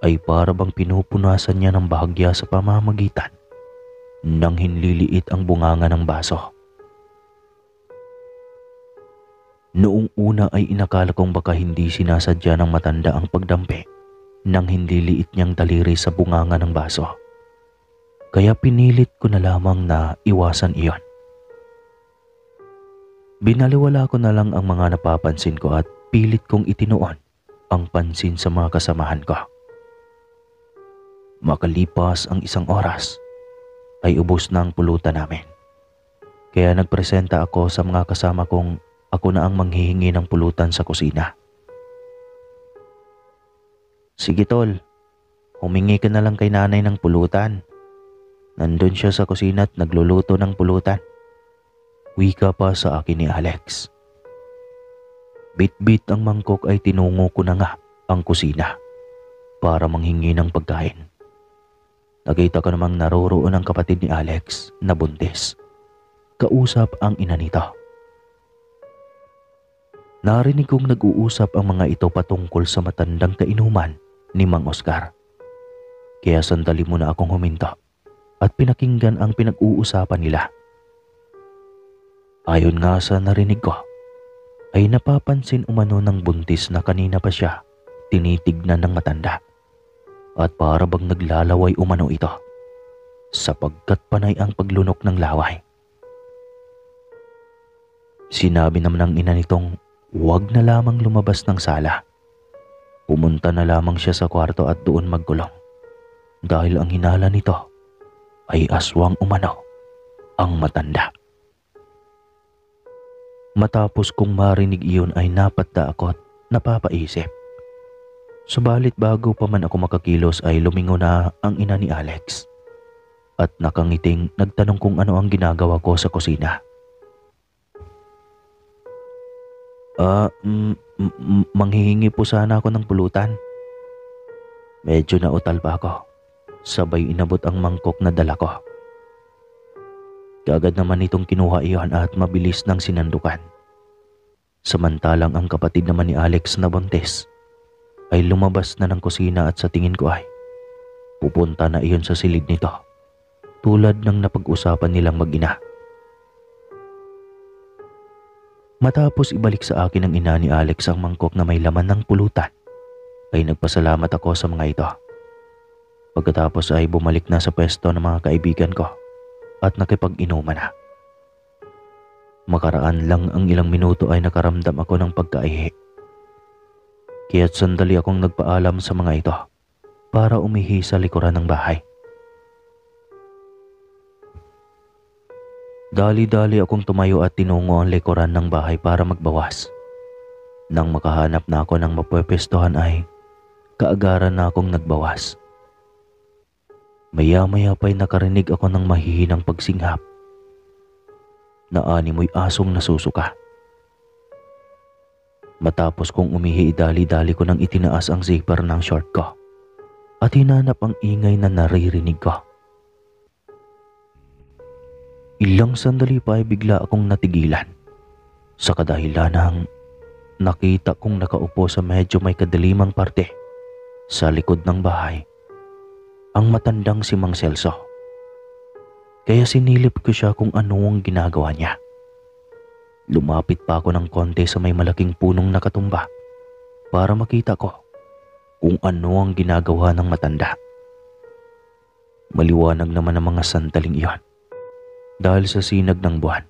Speaker 1: ay para bang pinupunasan niya ng bahagya sa pamamagitan nang hinliliit ang bunganga ng baso. Noong una ay inakala kong baka hindi sinasadya ng matanda ang pagdampi nang hinliliit niyang daliri sa bunganga ng baso. Kaya pinilit ko na lamang na iwasan iyon. Binaliwala ko na lang ang mga napapansin ko at pilit kong itinuon ang pansin sa mga kasamahan ko. Makalipas ang 1 oras, ay ubos na ang pulutan namin. Kaya nagpresenta ako sa mga kasama kong ako na ang manghihingi ng pulutan sa kusina. Sige tol, humingi ka na lang kay nanay ng pulutan. Nandun siya sa kusina at nagluluto ng pulutan. Wika pa sa akin ni Alex. Bit-bit ang mangkok ay tinungo ko na nga ang kusina para manghingi ng pagkain. Nakita ko namang naroroon ang kapatid ni Alex na buntis. Kausap ang ina nito. Narinig kong nag-uusap ang mga ito patungkol sa matandang kainuman ni Mang Oscar. Kaya sandali muna akong huminto at pinakinggan ang pinag-uusapan nila. Ayon nga sa narinig ko, ay napapansin umano ng buntis na kanina pa siya tinitignan ng matanda at para bang naglalaway umano ito sapagkat panay ang paglunok ng laway. Sinabi naman ng ina nitong huwag na lamang lumabas ng sala. Pumunta na lamang siya sa kwarto at doon magkulong dahil ang hinala nito ay aswang umano ang matanda. Matapos kong marinig iyon ay napadda ako at napapaisip. Subalit bago pa man ako makakilos ay lumingon na ang ina ni Alex at nakangiting nagtanong kung ano ang ginagawa ko sa kusina. Manghihingi po sana ako ng pulutan. Medyo nautal pa ako. Sabay inabot ang mangkok na dala ko. Kaagad naman itong kinuha iyon at mabilis nang sinandukan. Samantalang ang kapatid naman ni Alex na buntis ay lumabas na ng kusina at sa tingin ko ay pupunta na iyon sa silid nito tulad ng napag-usapan nilang mag-ina. Matapos ibalik sa akin ng ina ni Alex ang mangkok na may laman ng pulutan, ay nagpasalamat ako sa mga ito. Pagkatapos ay bumalik na sa pwesto ng mga kaibigan ko at nakipag-inuman na. Makaraan lang ang ilang minuto ay nakaramdam ako ng pagkaihi. Kaya't sandali akong nagpaalam sa mga ito para umihi sa likuran ng bahay. Dali-dali akong tumayo at tinungo ang likuran ng bahay para magbawas. Nang makahanap na ako ng mapwepestuhan ay kaagaran na akong nagbawas. Maya-maya pa'y nakarinig ako ng mahihinang pagsinghap na animoy asong nasusuka. Matapos kong umihi, dali-dali ko nang itinaas ang zipper ng short ko at hinanap ang ingay na naririnig ko. Ilang sandali pa ay bigla akong natigilan sa kadahilan ng nakita kong nakaupo sa medyo may kadilimang parte sa likod ng bahay ang matandang si Mang Celso. Kaya sinilip ko siya kung ano ang ginagawa niya. Lumapit pa ako ng konti sa may malaking punong nakatumba para makita ko kung ano ang ginagawa ng matanda. Maliwanag naman ang mga sandaling iyon dahil sa sinag ng buwan.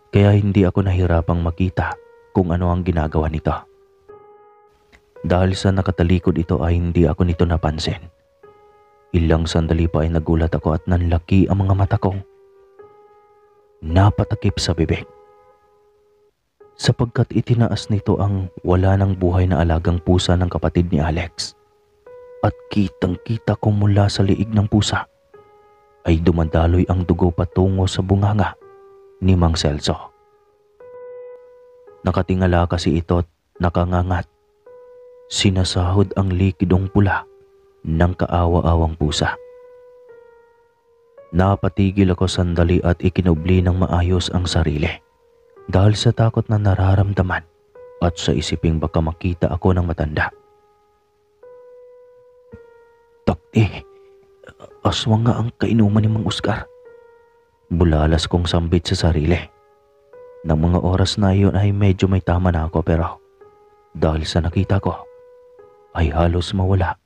Speaker 1: Kaya hindi ako nahirapang makita kung ano ang ginagawa nito. Dahil sa nakatalikod ito ay hindi ako nito napansin. Ilang sandali pa ay nagulat ako at nanlaki ang mga mata kong napatakip sa bibig. Sapagkat itinaas nito ang wala ng buhay na alagang pusa ng kapatid ni Alex. At kitang-kita ko mula sa liig ng pusa ay dumadaloy ang dugo patungo sa bunganga ni Mang Celso. Nakatingala kasi ito nakangangat. Sinasahod ang likidong pula ng kaawa-awang pusa. Napatigil ako sandali at ikinubli ng maayos ang sarili dahil sa takot na nararamdaman at sa isiping baka makita ako ng matanda. Takti, aswang nga ang kainuman ni Mang Oscar. Bulalas kong sambit sa sarili. Nang mga oras na iyon ay medyo may tama na ako pero dahil sa nakita ko ay halos mawala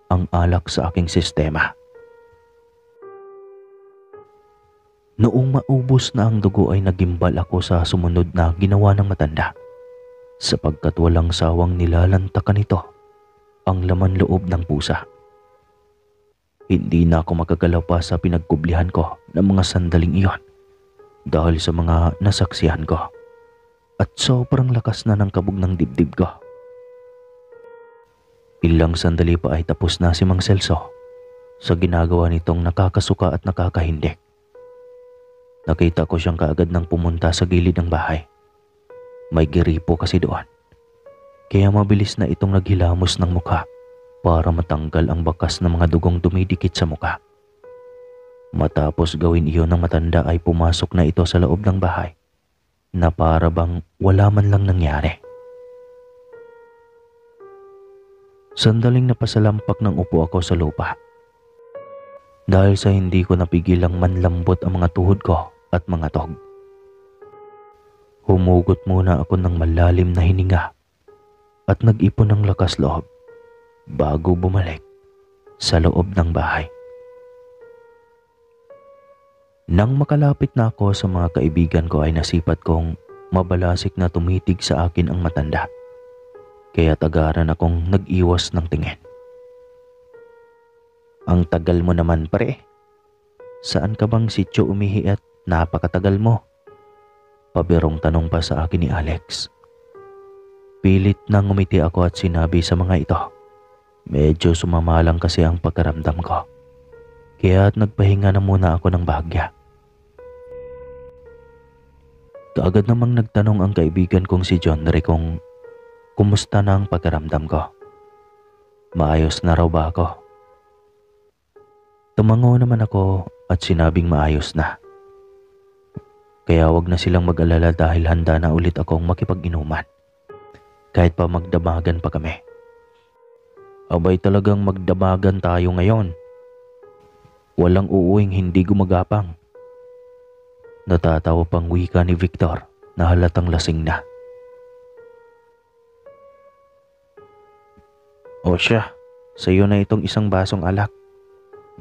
Speaker 1: ang alak sa aking sistema. Noong maubos na ang dugo ay nagimbal ako sa sumunod na ginawa ng matanda sapagkat walang sawang nilalantakan nito ang laman loob ng pusa. Hindi na ako makagalaw pa sa pinagkublihan ko ng mga sandaling iyon dahil sa mga nasaksihan ko at sobrang lakas na ng kabog ng dibdib ko. Ilang sandali pa ay tapos na si Mang Celso sa ginagawa nitong nakakasuka at nakakahindik. Nakita ko siyang kaagad nang pumunta sa gilid ng bahay. May giripo kasi doon, kaya mabilis na itong naghilamos ng mukha para matanggal ang bakas ng mga dugong dumidikit sa mukha. Matapos gawin iyon ng matanda ay pumasok na ito sa loob ng bahay na para bang wala man lang nangyari. Sandaling napasalampak ng upo ako sa lupa dahil sa hindi ko napigilang manlambot ang mga tuhod ko at mga tog. Humugot muna ako ng malalim na hininga at nag-ipon ng lakas loob bago bumalik sa loob ng bahay. Nang makalapit na ako sa mga kaibigan ko ay nasipat kong mabalasik na tumitig sa akin ang matanda. Kaya tagaran akong nag-iwas ng tingin. Ang tagal mo naman pare. Saan ka bang sityo umihi at napakatagal mo? Pabirong tanong pa sa akin ni Alex. Pilit na ngumiti ako at sinabi sa mga ito. Medyo sumama lang kasi ang pagkaramdam ko. Kaya nagpahinga na muna ako ng bahagya. Kaagad namang nagtanong ang kaibigan kong si John Ray kung kumusta na ang pagkaramdam ko. Maayos na raw ba ako? Tumango naman ako at sinabing maayos na. Kaya wag na silang mag-alala dahil handa na ulit akong makipag-inuman. Kahit pa magdamagan pa kami. Abay talagang magdamagan tayo ngayon. Walang uuwing hindi gumagapang. Natatawa pang wika ni Victor na halatang lasing na. O siya, sa'yo na itong isang basong alak.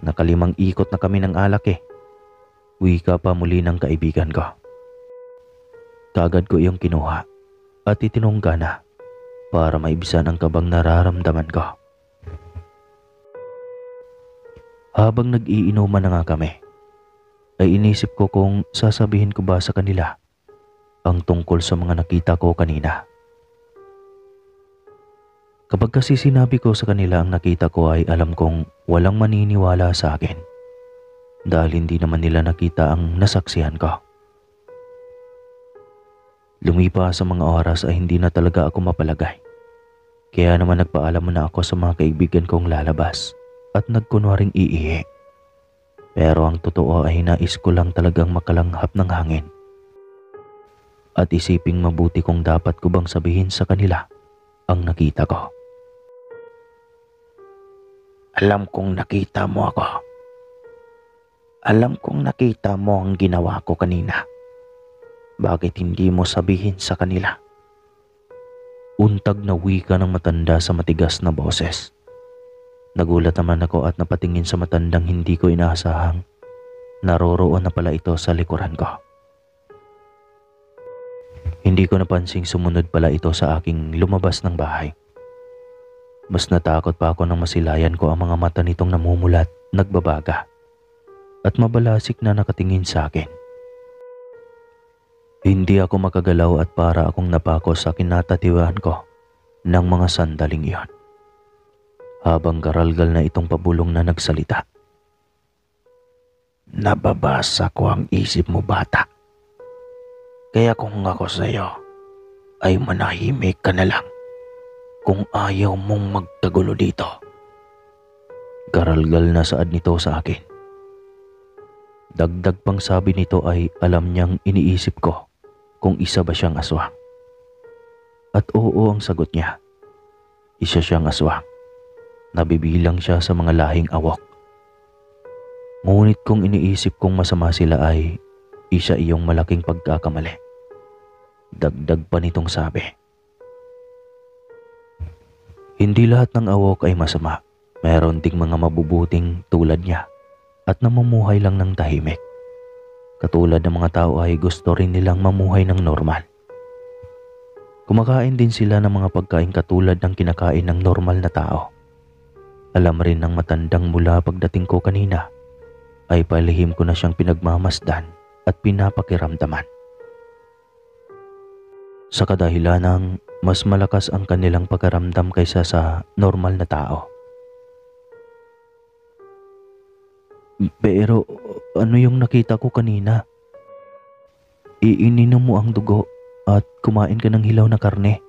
Speaker 1: Nakalimang ikot na kami ng alak eh. Wika pa muli ng kaibigan ko. Kaagad ko iyong kinuha at itinungga na para maibisan ang kabang nararamdaman ko. Habang nag-iinuman na nga kami, ay inisip ko kung sasabihin ko ba sa kanila ang tungkol sa mga nakita ko kanina. Kapag kasi sinabi ko sa kanila ang nakita ko ay alam kong walang maniniwala sa akin dahil hindi naman nila nakita ang nasaksihan ko. Lumipas sa mga oras ay hindi na talaga ako mapalagay. Kaya naman nagpaalam muna ako sa mga kaibigan kong lalabas at nagkunwaring iihi. Pero ang totoo ay nais ko lang talagang makalanghap ng hangin. At isiping mabuti kung dapat ko bang sabihin sa kanila ang nakita ko. Alam kong nakita mo ako. Alam kong nakita mo ang ginawa ko kanina. Bakit hindi mo sabihin sa kanila? Untag na wika ng matanda sa matigas na boses. Nagulat naman ako at napatingin sa matandang hindi ko inaasahang naroroon na pala ito sa likuran ko. Hindi ko napansing sumunod pala ito sa aking lumabas ng bahay. Mas natakot pa ako nang masilayan ko ang mga mata nitong namumulat, nagbabaga, at mabalasik na nakatingin sa akin. Hindi ako makagalaw at para akong napako sa kinatatiwahan ko ng mga sandaling iyon. Habang garalgal na itong pabulong na nagsalita. Nababasa ko ang isip mo, bata. Kaya kung ako sa'yo ay manahimik ka na lang kung ayaw mong magtagulo dito. Garalgal na saad nito sa akin. Dagdag pang sabi nito ay alam niyang iniisip ko kung isa ba siyang aswang. At oo ang sagot niya. Isa siyang aswang. Nabibilang siya sa mga lahing awok. Ngunit kung iniisip kong masama sila ay isa iyong malaking pagkakamali. Dagdag pa nitong sabi. Hindi lahat ng awok ay masama. Meron ding mga mabubuting tulad niya at namumuhay lang ng tahimik. Katulad ng mga tao ay gusto rin nilang mamuhay ng normal. Kumakain din sila ng mga pagkain katulad ng kinakain ng normal na tao. Alam rin ng matandang mula pagdating ko kanina ay palihim ko na siyang pinagmamasdan at pinapakiramdaman. Sa kadahilan ng mas malakas ang kanilang pagkaramdam kaysa sa normal na tao. Pero ano yung nakita ko kanina? Iininom mo ang dugo at kumain ka ng hilaw na karne.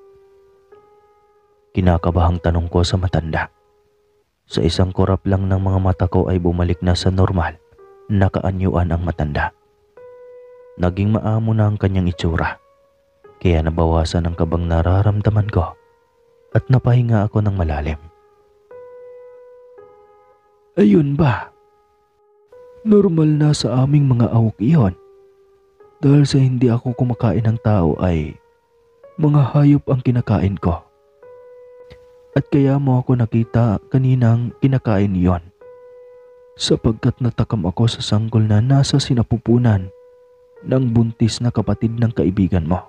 Speaker 1: Kinakabahang tanong ko sa matanda. Sa isang kurap lang ng mga mata ko ay bumalik na sa normal. Nakaanyuan ang matanda. Naging maamo na ang kanyang itsura. Kaya nabawasan ang kabang nararamdaman ko at napahinga ako ng malalim. Ayun ba? Normal na sa aming mga awok iyon. Dahil sa hindi ako kumakain ng tao ay mga hayop ang kinakain ko. At kaya mo ako nakita kaninang kinakain iyon. Sapagkat natakam ako sa sanggol na nasa sinapupunan ng buntis na kapatid ng kaibigan mo.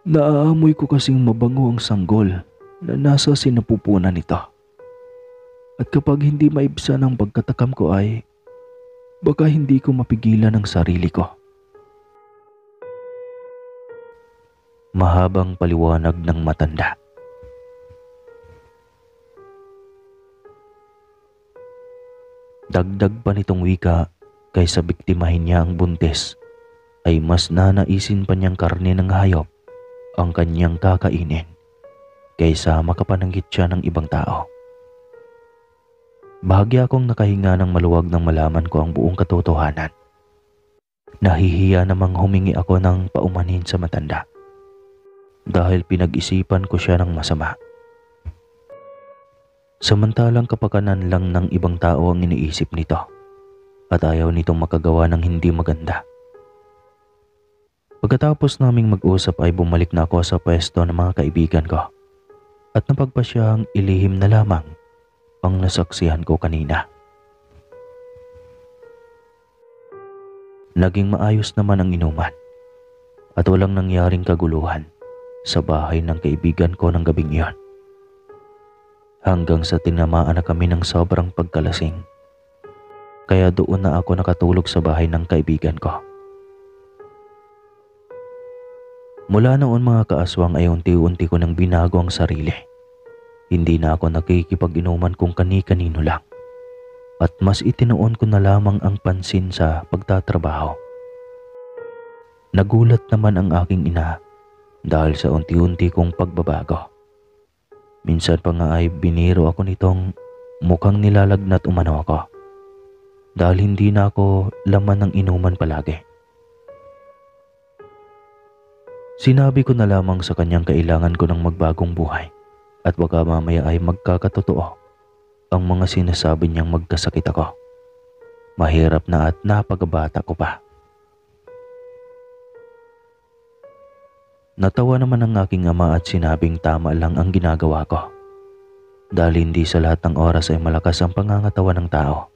Speaker 1: Naaamoy ko kasing mabango ang sanggol na nasa sinapupunan nito. At kapag hindi maibsan ang pagkatakam ko ay baka hindi ko mapigilan ang sarili ko. Mahabang paliwanag ng matanda. Dagdag pa nitong wika kaysa biktimahin niya ang buntis ay mas nanaisin pa niyang karne ng hayop ang kanyang kakainin kaysa makapananggit siya ng ibang tao. Bahagya akong nakahinga ng maluwag nang malaman ko ang buong katotohanan. Nahihiya namang humingi ako ng paumanhin sa matanda dahil pinag-isipan ko siya ng masama. Samantalang kapakanan lang ng ibang tao ang iniisip nito at ayaw nitong makagawa ng hindi maganda. Pagkatapos naming mag-usap ay bumalik na ako sa pwesto ng mga kaibigan ko at napagpasyang ilihim na lamang ang nasaksihan ko kanina. Naging maayos naman ang inuman at walang nangyaring kaguluhan sa bahay ng kaibigan ko ng gabing iyon. Hanggang sa tinamaan na kami ng sobrang pagkalasing. Kaya doon na ako nakatulog sa bahay ng kaibigan ko. Mula noon mga kaaswang ay unti-unti ko nang binago ang sarili. Hindi na ako nakikipag-inuman kung kani-kanino lang. At mas itinuon ko na lamang ang pansin sa pagtatrabaho. Nagulat naman ang aking ina dahil sa unti-unti kong pagbabago. Minsan pa nga ay biniro ako nitong mukhang nilalagnat umano ako. Dahil hindi na ako laman ng inuman palagi. Sinabi ko na lamang sa kanyang kailangan ko ng magbagong buhay. At baka mamaya ay magkakatotoo ang mga sinasabi niyang magkasakit ako. Mahirap na at napakabata ko pa. Natawa naman ang aking ama at sinabing tama lang ang ginagawa ko. Dahil hindi sa lahat ng oras ay malakas ang pangangatawan ng tao.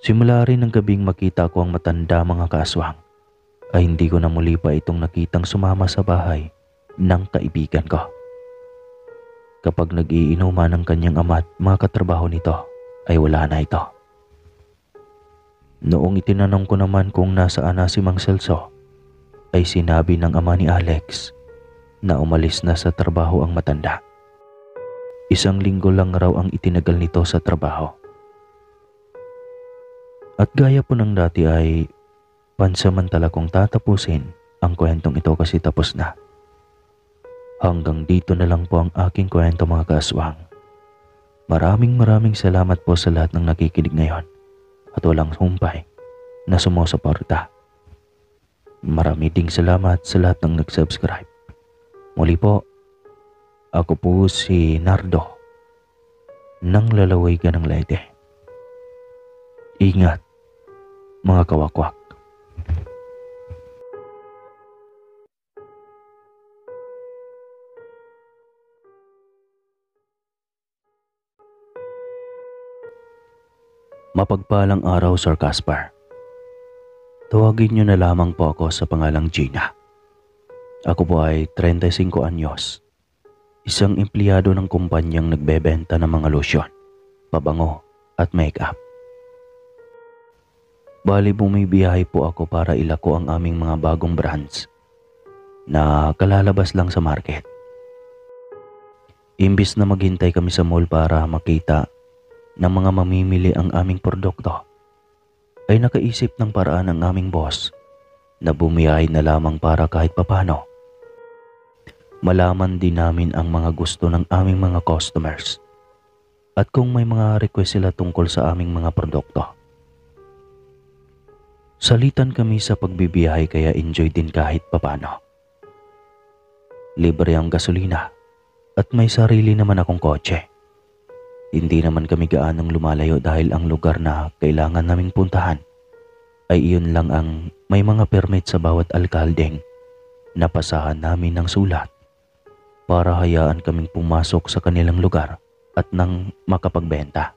Speaker 1: Simula rin ng gabing makita ko ang matanda mga kaaswang, ay hindi ko na muli pa itong nakitang sumama sa bahay ng kaibigan ko. Kapag nag-iinuman ng kanyang ama at mga katrabaho nito, ay wala na ito. Noong itinanong ko naman kung nasaan na si Mang Celso, ay sinabi ng ama ni Alex na umalis na sa trabaho ang matanda. 1 linggo lang raw ang itinagal nito sa trabaho. At gaya po ng dati ay Pansamantala kong tatapusin ang kwentong ito kasi tapos na. Hanggang dito na lang po ang aking kwento mga kaaswang. Maraming salamat po sa lahat ng nakikinig ngayon at walang humpay na sumusuporta. Marami ding salamat sa lahat ng nag-subscribe. Muli po, ako po si Nardo ng lalawigan ng Leyte. Ingat mga kawakwak. Mapagpalang araw, Sir Caspar. Tawagin niyo na lamang po ako sa pangalang Gina. Ako po ay 35 anyos. Isang empleyado ng kumpanyang nagbebenta ng mga lotion, pabango at make-up. Bali bumibiyahe po ako para ilako ang aming mga bagong brands na kalalabas lang sa market. Imbis na maghintay kami sa mall para makita ng mga mamimili ang aming produkto, ay nakaisip ng paraan ang aming boss na bumiyahe na lamang para kahit papano malaman din namin ang mga gusto ng aming mga customers at kung may mga request sila tungkol sa aming mga produkto. Salitan kami sa pagbibiyahe kaya enjoy din kahit papano. Libre ang gasolina at may sarili naman akong kotse. Hindi naman kami gaanong lumalayo dahil ang lugar na kailangan naming puntahan ay iyon lang ang may mga permit sa bawat alkaldeng napasahan namin ng sulat para hayaan kaming pumasok sa kanilang lugar at nang makapagbenta.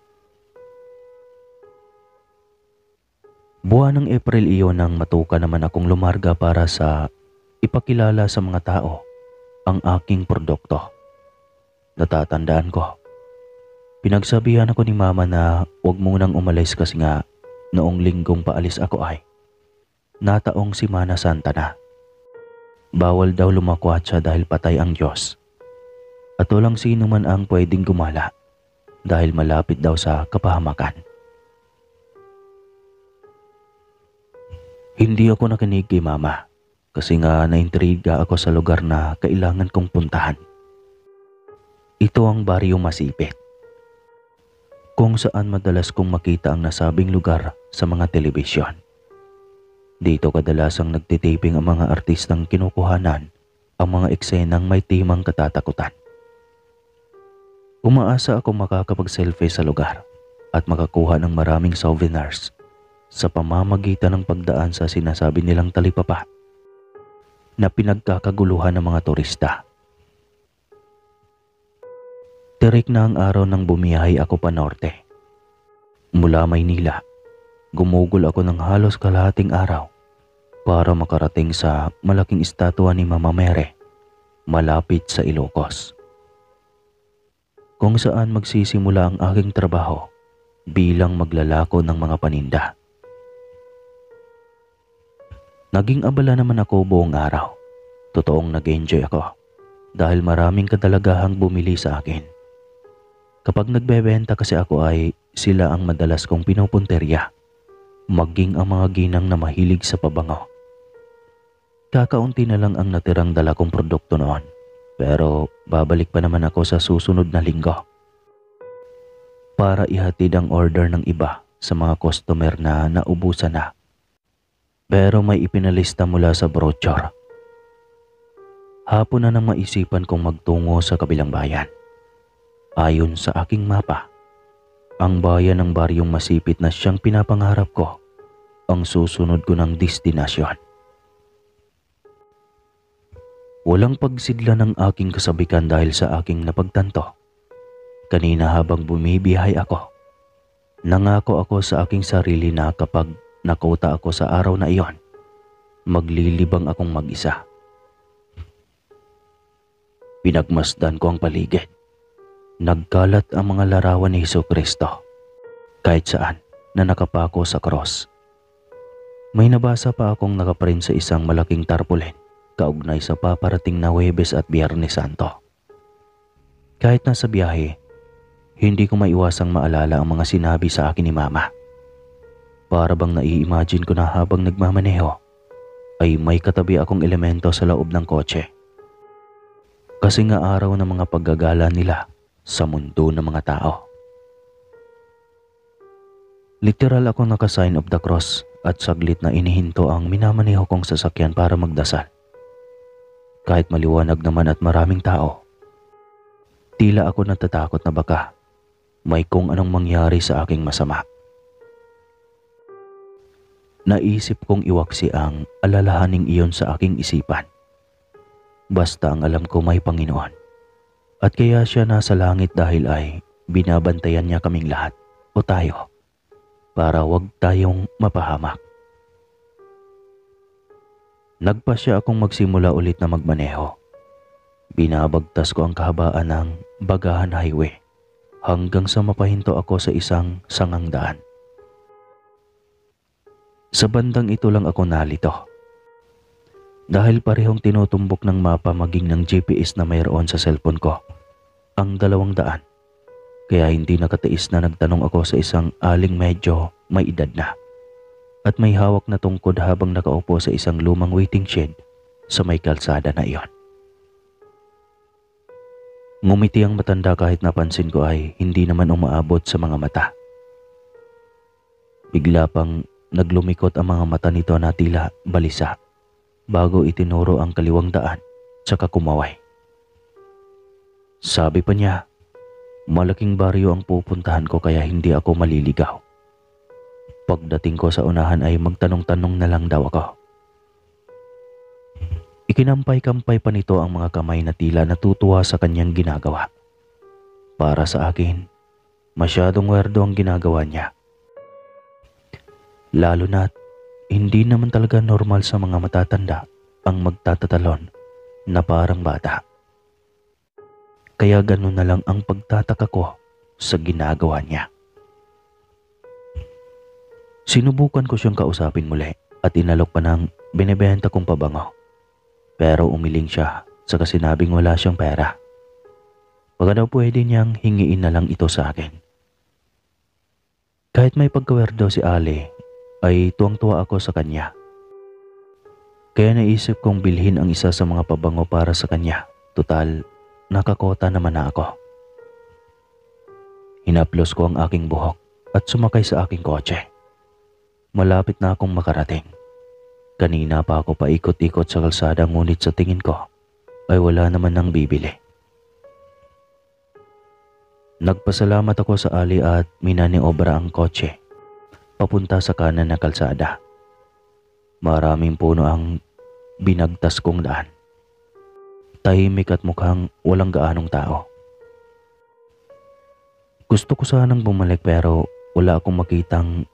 Speaker 1: Buwan ng April iyon nang matuka naman akong lumarga para sa ipakilala sa mga tao ang aking produkto. Natatandaan ko, pinagsabihan ako ni Mama na huwag munang umalis kasi nga noong linggong paalis ako ay nataong Semana Santa na. Bawal daw lumakwatsa dahil patay ang Diyos. At walang sino man ang pwedeng gumala dahil malapit daw sa kapahamakan. Hindi ako nakinig kay Mama kasi nga naintriga ako sa lugar na kailangan kong puntahan. Ito ang Baryo Masipit, kung saan madalas kong makita ang nasabing lugar sa mga telebisyon. Dito kadalasang nagtitaping ang mga artistang kinukuhanan ang mga eksenang may timang katatakutan. Umaasa ako makakapag-selfie sa lugar at makakuha ng maraming souvenirs sa pamamagitan ng pagdaan sa sinasabi nilang talipapa na pinagkakaguluhan ng mga turista. Tirik na ang araw nang bumiyahe ako pa norte. Mula Maynila, gumugol ako ng halos kalahating araw para makarating sa malaking estatwa ni Mama Mere malapit sa Ilocos, kung saan magsisimula ang aking trabaho bilang maglalako ng mga paninda. Naging abala naman ako buong araw. Totoong nag-enjoy ako dahil maraming kadalagahang bumili sa akin. Kapag nagbebenta kasi ako ay sila ang madalas kong pinupunterya, maging ang mga ginang na mahilig sa pabango. Kakaunti na lang ang natirang dala kong produkto noon, pero babalik pa naman ako sa susunod na linggo para ihatid ang order ng iba sa mga customer na naubusan na. Pero may ipinalista mula sa brochure. Hapon na nang maisipan kong magtungo sa kabilang bayan. Ayon sa aking mapa, ang bayan ng Baryong Masipit na siyang pinapangarap ko ang susunod ko ng destinasyon. Walang pagsidla ng aking kasabikan dahil sa aking napagtanto. Kanina habang bumibiyahe ako, nangako ako sa aking sarili na kapag nakauta ako sa araw na iyon, maglilibang akong mag-isa. Pinagmasdan ko ang paligid. Nagkalat ang mga larawan ni Jesucristo kahit saan na nakapako sa cross. May nabasa pa akong nakaprint sa isang malaking tarpaulin kaugnay sa paparating na Huwebes at Biyernes Santo. Kahit nasa biyahe, hindi ko maiwasang maalala ang mga sinabi sa akin ni Mama. Para bang nai-imagine ko na habang nagmamaneho ay may katabi akong elemento sa loob ng kotse. Kasi nga araw ng mga paggagala nila sa mundo ng mga tao. Literal ako naka-sign of the cross at saglit na inihinto ang minamaneho kong sasakyan para magdasal. Kahit maliwanag naman at maraming tao, tila ako natatakot na baka may kung anong mangyari sa aking masama. Naisip kong iwaksi ang alalahaning iyon sa aking isipan. Basta ang alam ko may Panginoon. At kaya siya nasa langit dahil ay binabantayan niya kaming lahat o tayo para wag tayong mapahamak. Nagpasya akong magsimula ulit na magmaneho. Binabagtas ko ang kahabaan ng Bagahan Highway hanggang sa mapahinto ako sa isang sangang daan. Sa bandang ito lang ako nalito. Dahil parehong tinutumbok ng mapa maging ng GPS na mayroon sa cellphone ko ang 200. Kaya hindi nakatiis na nagtanong ako sa isang aling medyo may edad na at may hawak na tungkod habang nakaupo sa isang lumang waiting shed sa may kalsada na iyon. Ngumiti ang matanda kahit napansin ko ay hindi naman umaabot sa mga mata. Bigla pang naglumikot ang mga mata nito na tila balisa bago itinuro ang kaliwang daan tsaka kumaway. Sabi pa niya, malaking baryo ang pupuntahan ko kaya hindi ako maliligaw. Pagdating ko sa unahan ay magtanong-tanong na lang daw ako. Ikinampay-kampay pa nito ang mga kamay na tila natutuwa sa kanyang ginagawa. Para sa akin, masyadong werdo ang ginagawa niya. Lalo na't hindi naman talaga normal sa mga matatanda ang magtatatalon na parang bata. Kaya ganun na lang ang pagtataka ko sa ginagawa niya. Sinubukan ko siyang kausapin muli at inalok pa ng binibenta kong pabango. Pero umiling siya saka sinabing wala siyang pera. Baka daw pwede niyang hingiin na lang ito sa akin. Kahit may pagkawerdo si Ali, ay tuwang-tuwa ako sa kanya. Kaya naisip kong bilhin ang isa sa mga pabango para sa kanya. Tutal, nakakota naman na ako. Hinaplos ko ang aking buhok at sumakay sa aking kotse. Malapit na akong makarating. Kanina pa ako paikot-ikot sa kalsada ngunit sa tingin ko ay wala naman nang bibili. Nagpasalamat ako sa Ali at minaniobra ang kotse papunta sa kanan na kalsada. Maraming puno ang binagtas kong daan. Tahimik at mukhang walang gaanong tao. Gusto ko sanang bumalik pero wala akong makitang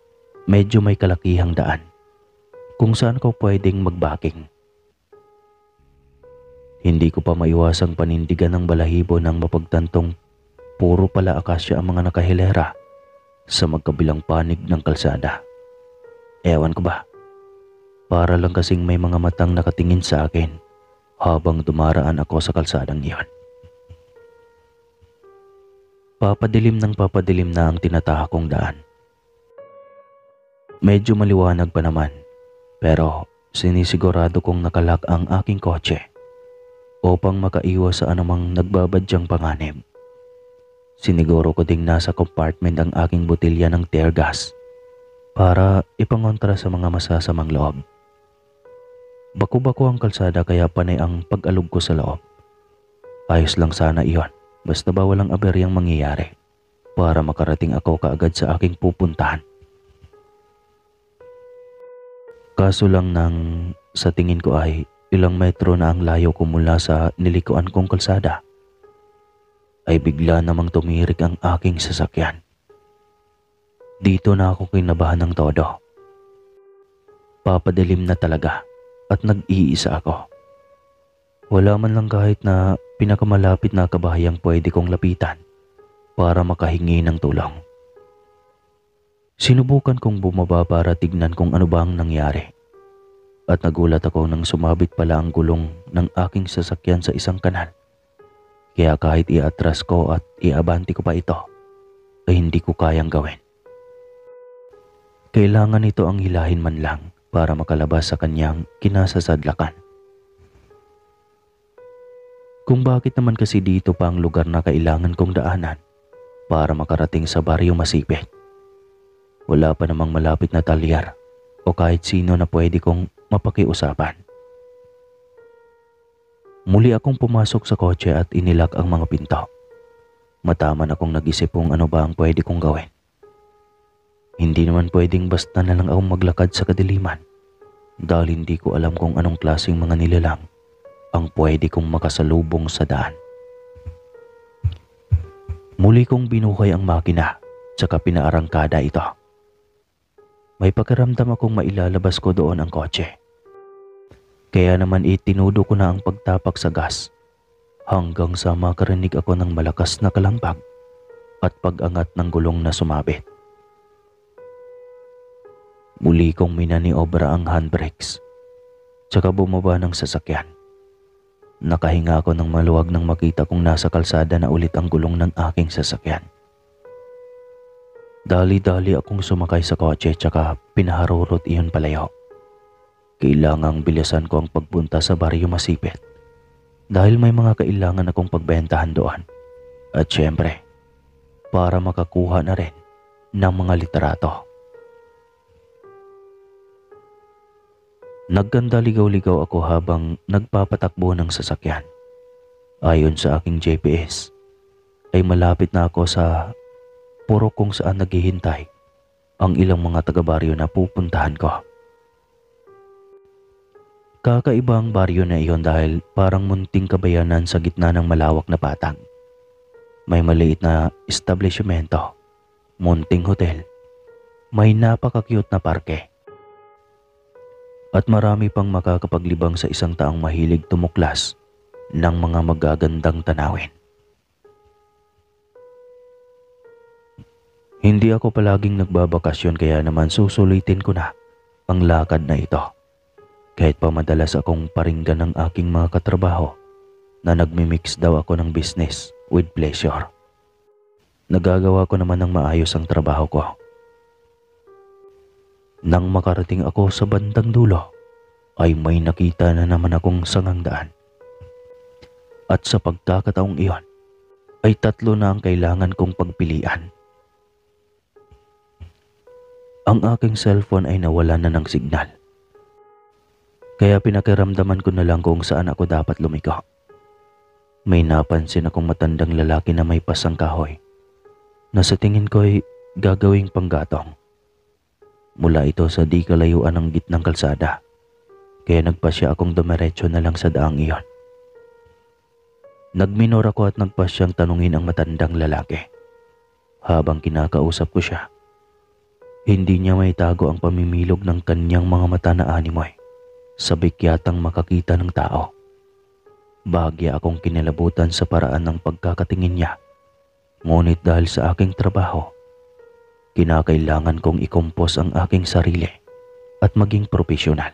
Speaker 1: medyo may kalakihang daan kung saan ko pwedeng magbaking. Hindi ko pa maiwasang panindigan ng balahibo ng mapagtantong puro pala akasya ang mga nakahilera sa magkabilang panig ng kalsada. Ewan ko ba, para lang kasing may mga matang nakatingin sa akin habang dumaraan ako sa kalsadang iyon. Papadilim ng papadilim na ang tinatahak kong daan. Medyo maliwanag pa naman, pero sinisigurado kong nakalak ang aking kotse upang makaiwas sa anumang nagbabadyang panganib. Siniguro ko ding nasa compartment ang aking botelya ng tear gas para ipangontra sa mga masasamang loob. Baku-bako ang kalsada kaya panay ang pag-alog ko sa loob. Ayos lang sana iyon, basta ba walang aberyang mangyayari para makarating ako kaagad sa aking pupuntahan. Kaso lang nang sa tingin ko ay ilang metro na ang layo ko mula sa nilikuan kong kalsada, ay bigla namang tumirik ang aking sasakyan. Dito na ako kinabahan ng todo. Papadilim na talaga at nag-iisa ako. Wala man lang kahit na pinakamalapit na kabahayang pwede kong lapitan para makahingi ng tulong. Sinubukan kong bumaba para tignan kung ano ba ang nangyari. At nagulat ako nang sumabit pala ang gulong ng aking sasakyan sa isang kanal. Kaya kahit iatras ko at iabante ko pa ito, ay hindi ko kayang gawin. Kailangan nito ang hilahin man lang para makalabas sa kanyang kinasasadlakan. Kung bakit naman kasi dito pa ang lugar na kailangan kong daanan para makarating sa Baryo Masipit. Wala pa namang malapit na talyar o kahit sino na pwede kong mapakiusapan. Muli akong pumasok sa kotse at inilak ang mga pinto. Mataman akong nag-isip kung ano ba ang pwede kong gawin. Hindi naman pwedeng basta na lang akong maglakad sa kadiliman dahil hindi ko alam kung anong klaseng mga nilalang ang pwede kong makasalubong sa daan. Muli kong binuhay ang makina tsaka pinaarangkada ito. May pakiramdam akong mailalabas ko doon ang kotse. Kaya naman itinudo ko na ang pagtapak sa gas hanggang sa makarinig ako ng malakas na kalampag at pag-angat ng gulong na sumabit. Muli kong minaniobra ang handbrakes tsaka bumaba ng sasakyan. Nakahinga ako ng maluwag nang makita kong nasa kalsada na ulit ang gulong ng aking sasakyan. Dali-dali akong sumakay sa kotse tsaka pinaharurot iyon palayo. Kailangang bilisan ko ang pagpunta sa Baryo Masipit dahil may mga kailangan akong pagbentahan doon. At syempre, para makakuha na rin ng mga litrato. Nagkanda ligaw-ligaw ako habang nagpapatakbo ng sasakyan. Ayon sa aking GPS, ay malapit na ako sa purok kung saan naghihintay ang ilang mga taga-baryo na pupuntahan ko. Kakaiba ang baryo na iyon dahil parang munting kabayanan sa gitna ng malawak na patag. May maliit na establishmento, munting hotel, may napaka-cute na parke, at marami pang makakapaglibang sa isang taong mahilig tumuklas ng mga magagandang tanawin. Hindi ako palaging nagbabakasyon kaya naman susulitin ko na ang lakad na ito. Kahit pa madalas akong paringgan ng aking mga katrabaho na nagmimix daw ako ng business with pleasure. Nagagawa ko naman ng maayos ang trabaho ko. Nang makarating ako sa bandang dulo, ay may nakita na naman akong sangang daan. At sa pagkakataong iyon, ay 3 na ang kailangan kong pagpilian. Ang aking cellphone ay nawala na ng signal. Kaya pinakiramdaman ko na lang kung saan ako dapat lumiko. May napansin akong matandang lalaki na may pasang kahoy na sa tingin ko ay gagawing panggatong. Mula ito sa di kalayuan ng gitnang kalsada, kaya nagpasya akong dumiretso na lang sa daang iyon. Nagminor ako at nagpasyang tanungin ang matandang lalaki. Habang kinakausap ko siya, hindi niya may tago ang pamimilog ng kanyang mga mata na animoy. Sabik yatang makakita ng tao. Bahagya akong kinilabutan sa paraan ng pagkakatingin niya. Ngunit dahil sa aking trabaho, kinakailangan kong ikumpos ang aking sarili at maging profesional.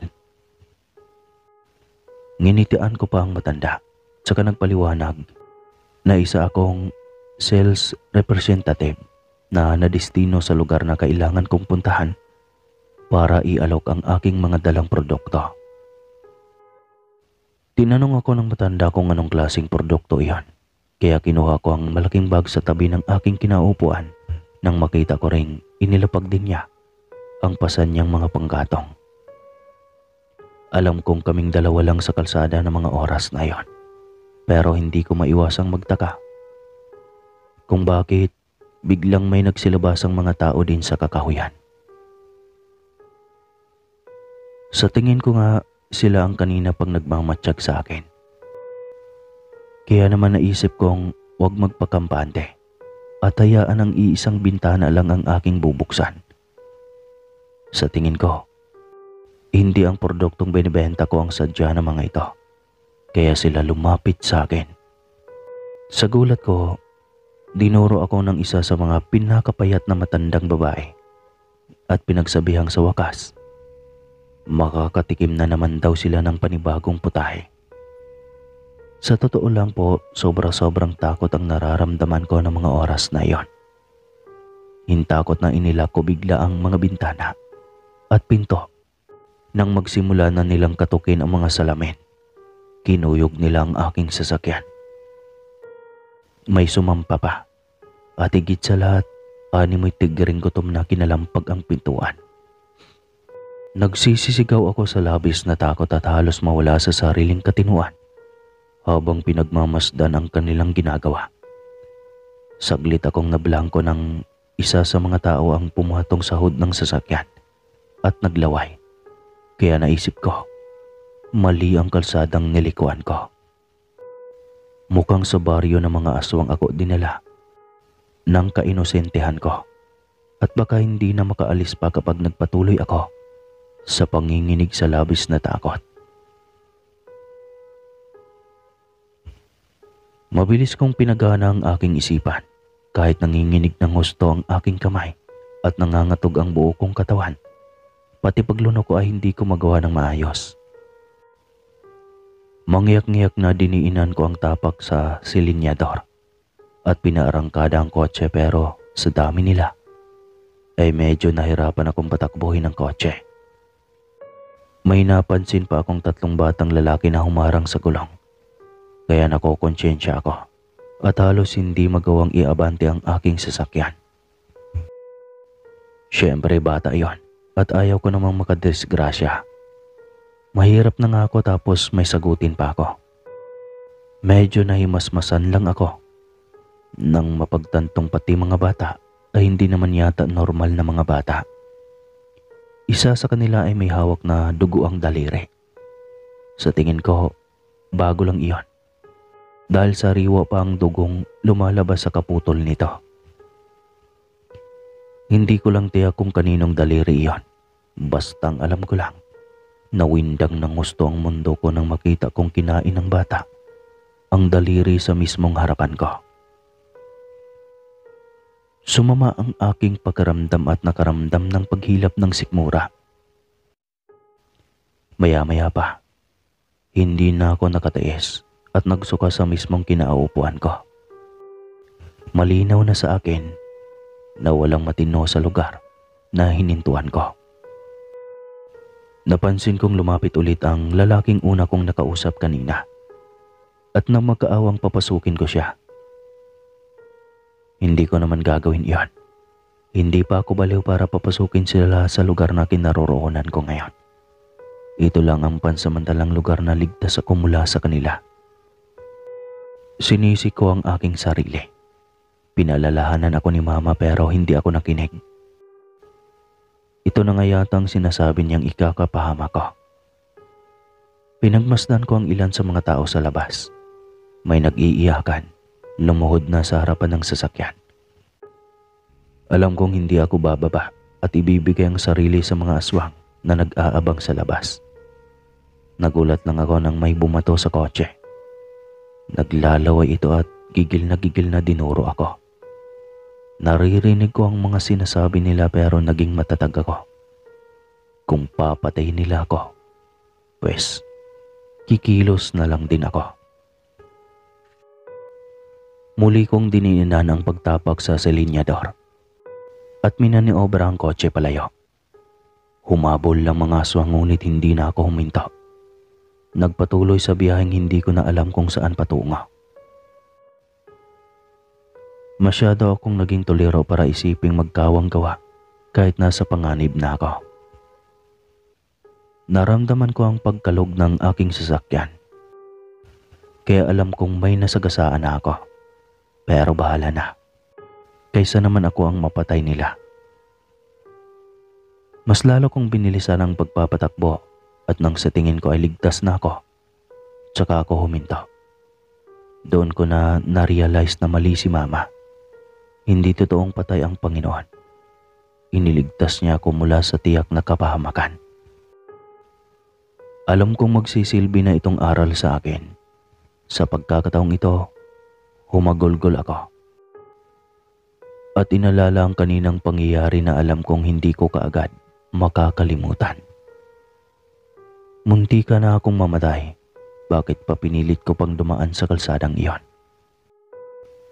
Speaker 1: Nginitian ko pa ang matanda, saka nagpaliwanag na isa akong sales representative na nadestino sa lugar na kailangan kong puntahan para ialok ang aking mga dalang produkto. Tinanong ako ng matanda kung anong klaseng produkto iyon, kaya kinuha ko ang malaking bag sa tabi ng aking kinaupuan nang makita ko ring inilapag din niya ang pasan niyang mga panggatong. Alam kong kaming dalawa lang sa kalsada ng mga oras na iyon, pero hindi ko maiwasang magtaka kung bakit biglang may nagsilabasang mga tao din sa kakahuyan. Sa tingin ko nga, sila ang kanina pag nagmamatsyag sa akin. Kaya naman naisip kong huwag magpakampante at hayaan ang iisang bintana lang ang aking bubuksan. Sa tingin ko, hindi ang produktong binibenta ko ang sadya ng mga ito, kaya sila lumapit sa akin. Sa gulat ko, dinuro ako ng isa sa mga pinakapayat na matandang babae at pinagsabihang sa wakas, makakatikim na naman daw sila ng panibagong putahe. Sa totoo lang po, sobrang takot ang nararamdaman ko ng mga oras na iyon. Hintakot na inilak ko bigla ang mga bintana at pinto. Nang magsimula na nilang katukin ang mga salamin, kinuyog nila ang aking sasakyan. May sumampa pa at higit sa lahat, animoy tigring gutom na kinalampag ang pintuan. Nagsisisigaw ako sa labis na takot at halos mawala sa sariling katinuan habang pinagmamasdan ang kanilang ginagawa. Saglit akong nablangko ng isa sa mga tao ang pumatong sa hood ng sasakyan at naglaway. Kaya naisip ko, mali ang kalsadang nilikuan ko. Mukhang sa baryo ng mga aswang ako dinala ng kainosentehan ko at baka hindi na makaalis pa kapag nagpatuloy ako sa panginginig sa labis na takot. Mabilis kong pinagana ang aking isipan kahit nanginginig ng husto ang aking kamay at nangangatog ang buo kong katawan. Pati paglunok ko ay hindi ko magawa ng maayos. Mangyak-ngyak na diniinan ko ang tapak sa silinyador at pinaarangkada ang kotse pero sa dami nila ay medyo nahirapan akong patakbuhin ang kotse. May napansin pa akong 3 batang lalaki na humarang sa gulong. Kaya nakokonsyensya ako at halos hindi magawang iabante ang aking sasakyan. Siyempre bata yon at ayaw ko namang makadisgrasya. Mahirap na nga ako tapos may sagutin pa ako. Medyo nahimasmasan lang ako nang mapagtantong pati mga bata ay hindi naman yata normal na mga bata. Isa sa kanila ay may hawak na dugo ang daliri. Sa tingin ko, bago lang iyon. Dahil sariwa pa ang dugong lumalabas sa kaputol nito. Hindi ko lang tiyak kung kaninong daliri iyon. Bastang alam ko lang, nawindang ng gusto ang mundo ko nang makita kong kinain ng bata ang daliri sa mismong harapan ko. Sumama ang aking pakiramdam at nakaramdam ng paghilap ng sikmura. Maya-maya pa, hindi na ako nakatiis at nagsuka sa mismong kinauupuan ko. Malinaw na sa akin na walang matino sa lugar na hinintuan ko. Napansin kong lumapit ulit ang lalaking una kong nakausap kanina at nang magkaawang papasukin ko siya. Hindi ko naman gagawin iyon. Hindi pa ako baliw para papasukin sila sa lugar na kinaroroonan ko ngayon. Ito lang ang pansamantalang lugar na ligtas ako mula sa kanila. Sinisi ko ang aking sarili. Pinalalahanan ako ni Mama pero hindi ako nakinig. Ito na nga yatang sinasabi niyang ikakapahama ko. Pinagmasdan ko ang ilan sa mga tao sa labas. May nag-iiyakan, lumuhod na sa harapan ng sasakyan. Alam kong hindi ako bababa at ibibigay ang sarili sa mga aswang na nag-aabang sa labas. Nagulat lang ako nang may bumato sa kotse. Naglalaway ito at gigil na dinuro ako. Naririnig ko ang mga sinasabi nila pero naging matatag ako. Kung papatay nila ako, pues kikilos na lang din ako. Muli kong diniinan ang pagtapak sa silinyador at minaniobra ang kotse palayo. Humabol lang mga aswang ngunit hindi na ako huminto. Nagpatuloy sa biyaheng hindi ko na alam kung saan patungo. Masyado akong naging tolero para isiping magkawang gawa kahit nasa panganib na ako. Naramdaman ko ang pagkalog ng aking sasakyan. Kaya alam kong may nasagasaan na ako. Pero bahala na. Kaysa naman ako ang mapatay nila. Mas lalo kong binilisan ang pagpapatakbo at nang sa tingin ko ay ligtas na ako, tsaka ako huminto. Doon ko na na-realize na mali si Mama. Hindi totoong patay ang Panginoon. Iniligtas niya ako mula sa tiyak na kapahamakan. Alam kong magsisilbi na itong aral sa akin. Sa pagkakataong ito, humagulgol ako. At inalala ang kaninang pangyayari na alam kong hindi ko kaagad makakalimutan. Muntika na akong mamatay. Bakit pa pinilit ko pang dumaan sa kalsadang iyon?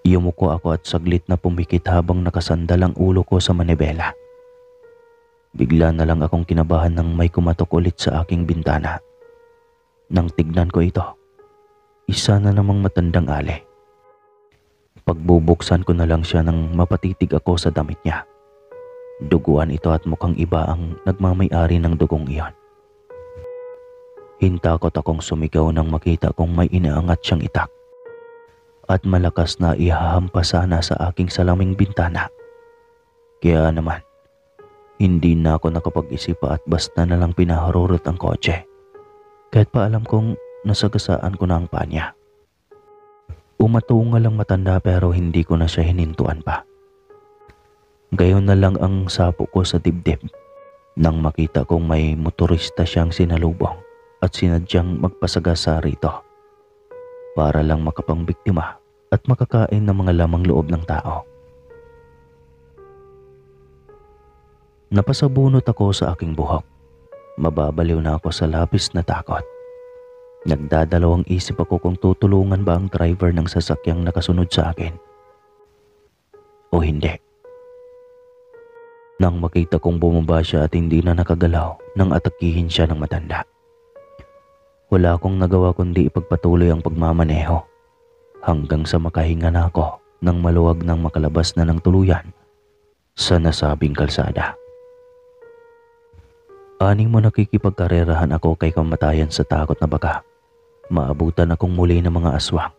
Speaker 1: Yumuko ako at saglit na pumikit habang nakasandal ang ulo ko sa manibela. Bigla na lang akong kinabahan nang may kumatok ulit sa aking bintana. Nang tignan ko ito, isa na namang matandang ali. Pagbubuksan ko na lang siya nang mapatitig ako sa damit niya. Duguan ito at mukhang iba ang nagmamay-ari ng dugong iyon. Hintakot akong sumigaw nang makita kong may inaangat siyang itak at malakas na ihahampas sana sa aking salaming bintana. Kaya naman, hindi na ako nakapag-isip pa at basta na lang pinaharurot ang kotse. Kahit pa alam kong nasagasaan ko na ang paa niya. Umatungal ang matanda pero hindi ko na siya hinintuan pa. Gayon na lang ang sapo ko sa dibdib nang makita kong may motorista siyang sinalubong at sinadyang magpasagasa rito para lang makapangbiktima at makakain ng mga lamang loob ng tao. Napasabunot ako sa aking buhok. Mababaliw na ako sa labis na takot. Nagdadalawang isip ako kung tutulungan ba ang driver ng sasakyang nakasunod sa akin o hindi. Nang makita kong bumaba siya at hindi na nakagalaw nang atakihin siya ng matanda, wala akong nagawa kundi ipagpatuloy ang pagmamaneho hanggang sa makahinga na ako nang maluwag nang makalabas na ng tuluyan sa nasabing kalsada. Aning mo nakikipagkarerahan ako kay kamatayan sa takot na baka maabutan akong muli ng mga aswang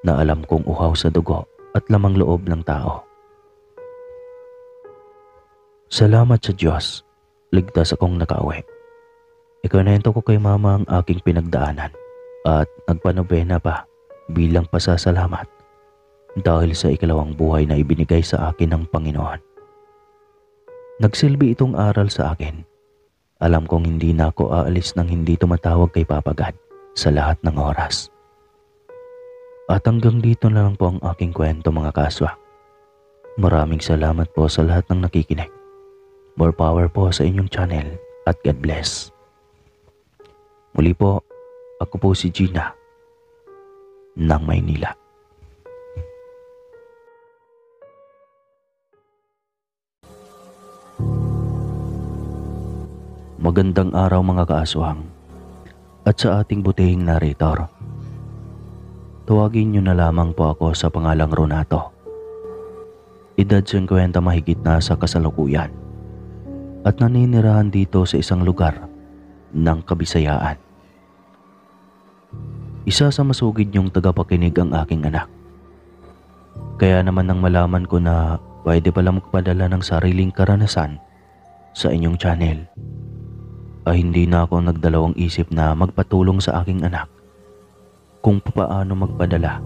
Speaker 1: na alam kong uhaw sa dugo at lamang loob ng tao. Salamat sa Diyos, ligtas akong nakauwi. Ikinento ko kay mama ang aking pinagdaanan at nagpanobena pa bilang pasasalamat dahil sa ikalawang buhay na ibinigay sa akin ng Panginoon. Nagsilbi itong aral sa akin. Alam kong hindi na ako aalis nang hindi tumatawag kay Papa God sa lahat ng oras. At hanggang dito na lang po ang aking kwento, mga kaswa. Maraming salamat po sa lahat ng nakikinig. More power po sa inyong channel at God bless. Muli po, ako po si Gina ng Maynila. Magandang araw mga kaaswang at sa ating butihing narrator. Tuwagin niyo na lamang po ako sa pangalang Ronato. Edad 50 mahigit na sa kasalukuyan at naninirahan dito sa isang lugar ng Kabisayaan. Isa sa masugid niyong tagapakinig ang aking anak. Kaya naman nang malaman ko na pwede pala magpadala ng sariling karanasan sa inyong channel, ay hindi na ako nagdalawang isip na magpatulong sa aking anak kung paano magpadala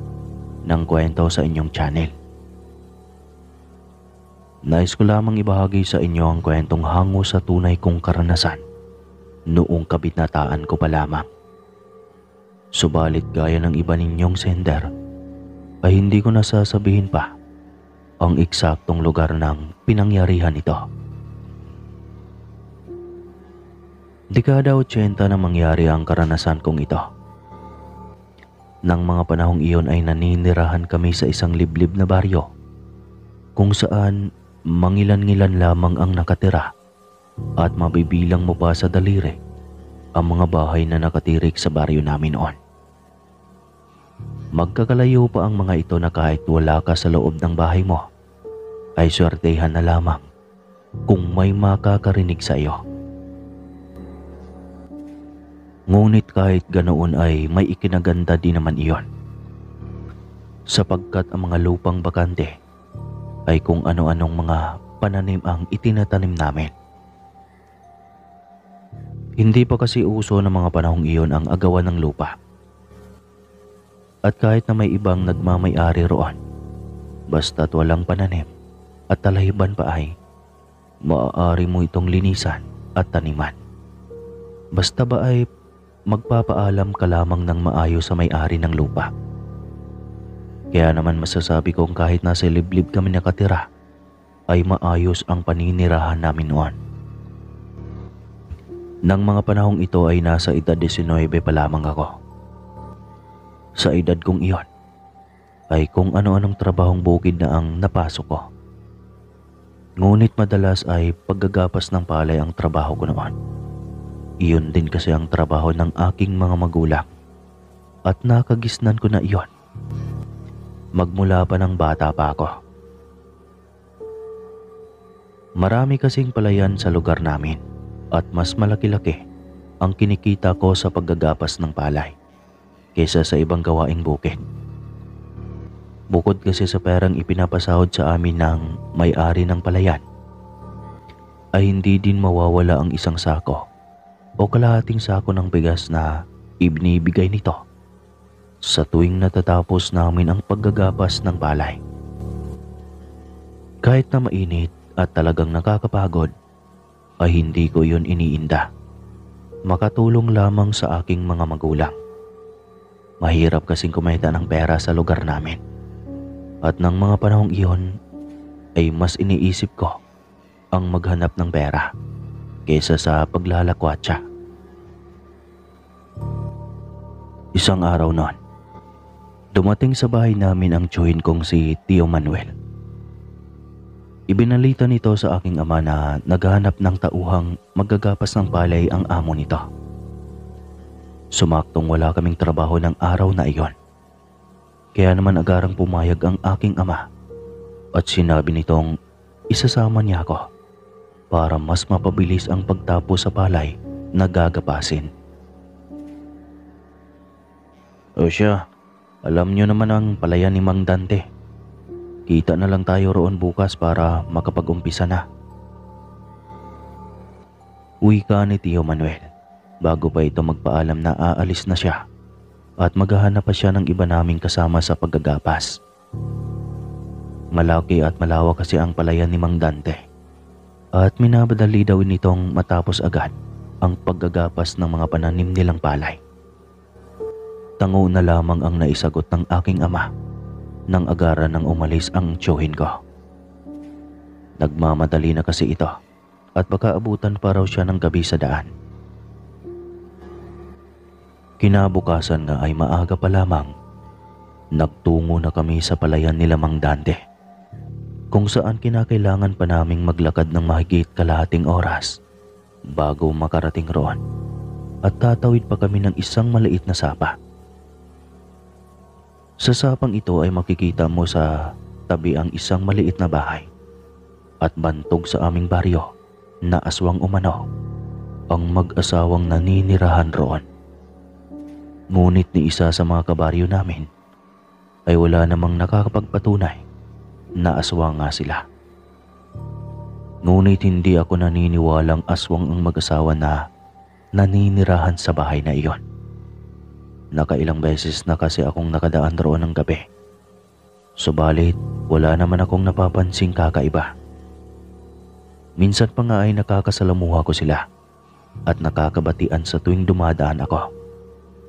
Speaker 1: ng kwento sa inyong channel. Nais ko lamang ibahagi sa inyo ang kwentong hango sa tunay kong karanasan noong kabinataan ko pa lamang. Subalit gaya ng iba ninyong sender, ay hindi ko nasasabihin pa ang eksaktong lugar ng pinangyarihan ito. Dekada 80 na mangyari ang karanasan kong ito. Nang mga panahong iyon ay naninirahan kami sa isang liblib na baryo kung saan mangilan-ngilan lamang ang nakatira at mabibilang mo pa sa daliri ang mga bahay na nakatirik sa baryo namin noon. Magkakalayo pa ang mga ito na kahit wala ka sa loob ng bahay mo ay swertehan na lamang kung may makakarinig sa iyo. Ngunit kahit ganoon ay may ikinaganda din naman iyon, sapagkat ang mga lupang bakante ay kung ano-anong mga pananim ang itinatanim namin. Hindi pa kasi uso ng mga panahong iyon ang agawan ng lupa. At kahit na may ibang nagmamay-ari roon, basta't walang pananim at talahiban pa ay maaari mo itong linisan at taniman. Basta ba ay magpapaalam ka lamang ng maayos sa may-ari ng lupa. Kaya naman masasabi kong kahit nasa liblib kami nakatira, ay maayos ang paninirahan namin noon. Nang mga panahong ito ay nasa edad 19 pa lamang ako. Sa edad kong iyon, ay kung ano-anong trabahong bukid na ang napasok ko. Ngunit madalas ay paggagapas ng palay ang trabaho ko noon. Iyon din kasi ang trabaho ng aking mga magulang at nakagisnan ko na iyon magmula pa ng bata pa ako. Marami kasing palayan sa lugar namin at mas malaki-laki ang kinikita ko sa paggagapas ng palay kaysa sa ibang gawaing bukid. Bukod kasi sa perang ipinapasahod sa amin ng may-ari ng palayan, ay hindi din mawawala ang isang sako o kalahating sako ng bigas na ibinibigay nito sa tuwing natatapos namin ang paggagapas ng palay. Kahit na mainit at talagang nakakapagod, ay hindi ko yun iniinda. Makatulong lamang sa aking mga magulang. Mahirap kasing kumita ng pera sa lugar namin. At ng mga panahong iyon ay mas iniisip ko ang maghanap ng pera kaysa sa paglalakwatsa. Isang araw noon, dumating sa bahay namin ang tiyuhin kong si Tio Manuel. Ibinalita nito sa aking ama na naghahanap ng tauhang maggagapas ng palay ang amo nito. Sumaktong wala kaming trabaho ng araw na iyon. Kaya naman agarang pumayag ang aking ama at sinabi nitong isasama niya ako para mas mapabilis ang pagtapos sa palay na gagapasin. O siya, alam niyo naman ang palayan ni Mang Dante. Kita na lang tayo roon bukas para makapag-umpisa na. Wika ni Tio Manuel bago pa ito magpaalam na aalis na siya at maghahanap pa siya ng iba naming kasama sa paggagapas. Malaki at malawak kasi ang palayan ni Mang Dante at minabadali daw nitong matapos agad ang paggagapas ng mga pananim nilang palay. Tango na lamang ang naisagot ng aking ama nang agaran ng umalis ang tiyuhin ko. Nagmamadali na kasi ito at baka abutan pa raw siya ng gabi sa daan. Kinabukasan nga ay maaga pa lamang, nagtungo na kami sa palayan nila Mang Dante, kung saan kinakailangan pa naming maglakad ng mahigit kalahating oras bago makarating roon at tatawid pa kami ng isang maliit na sapa. Sa sapang ito ay makikita mo sa tabi ang isang maliit na bahay at bantog sa aming baryo na aswang umano ang mag-asawang naninirahan roon. Ngunit ni isa sa mga kabaryo namin ay wala namang nakakapagpatunay na aswang nga sila. Ngunit hindi ako naniniwalang aswang ang mag-asawa na naninirahan sa bahay na iyon. Nakailang beses na kasi akong nakadaan roon ng gabi. Subalit wala naman akong napapansing kakaiba. Minsan pa nga ay nakakasalamuha ko sila at nakakabatian sa tuwing dumadaan ako.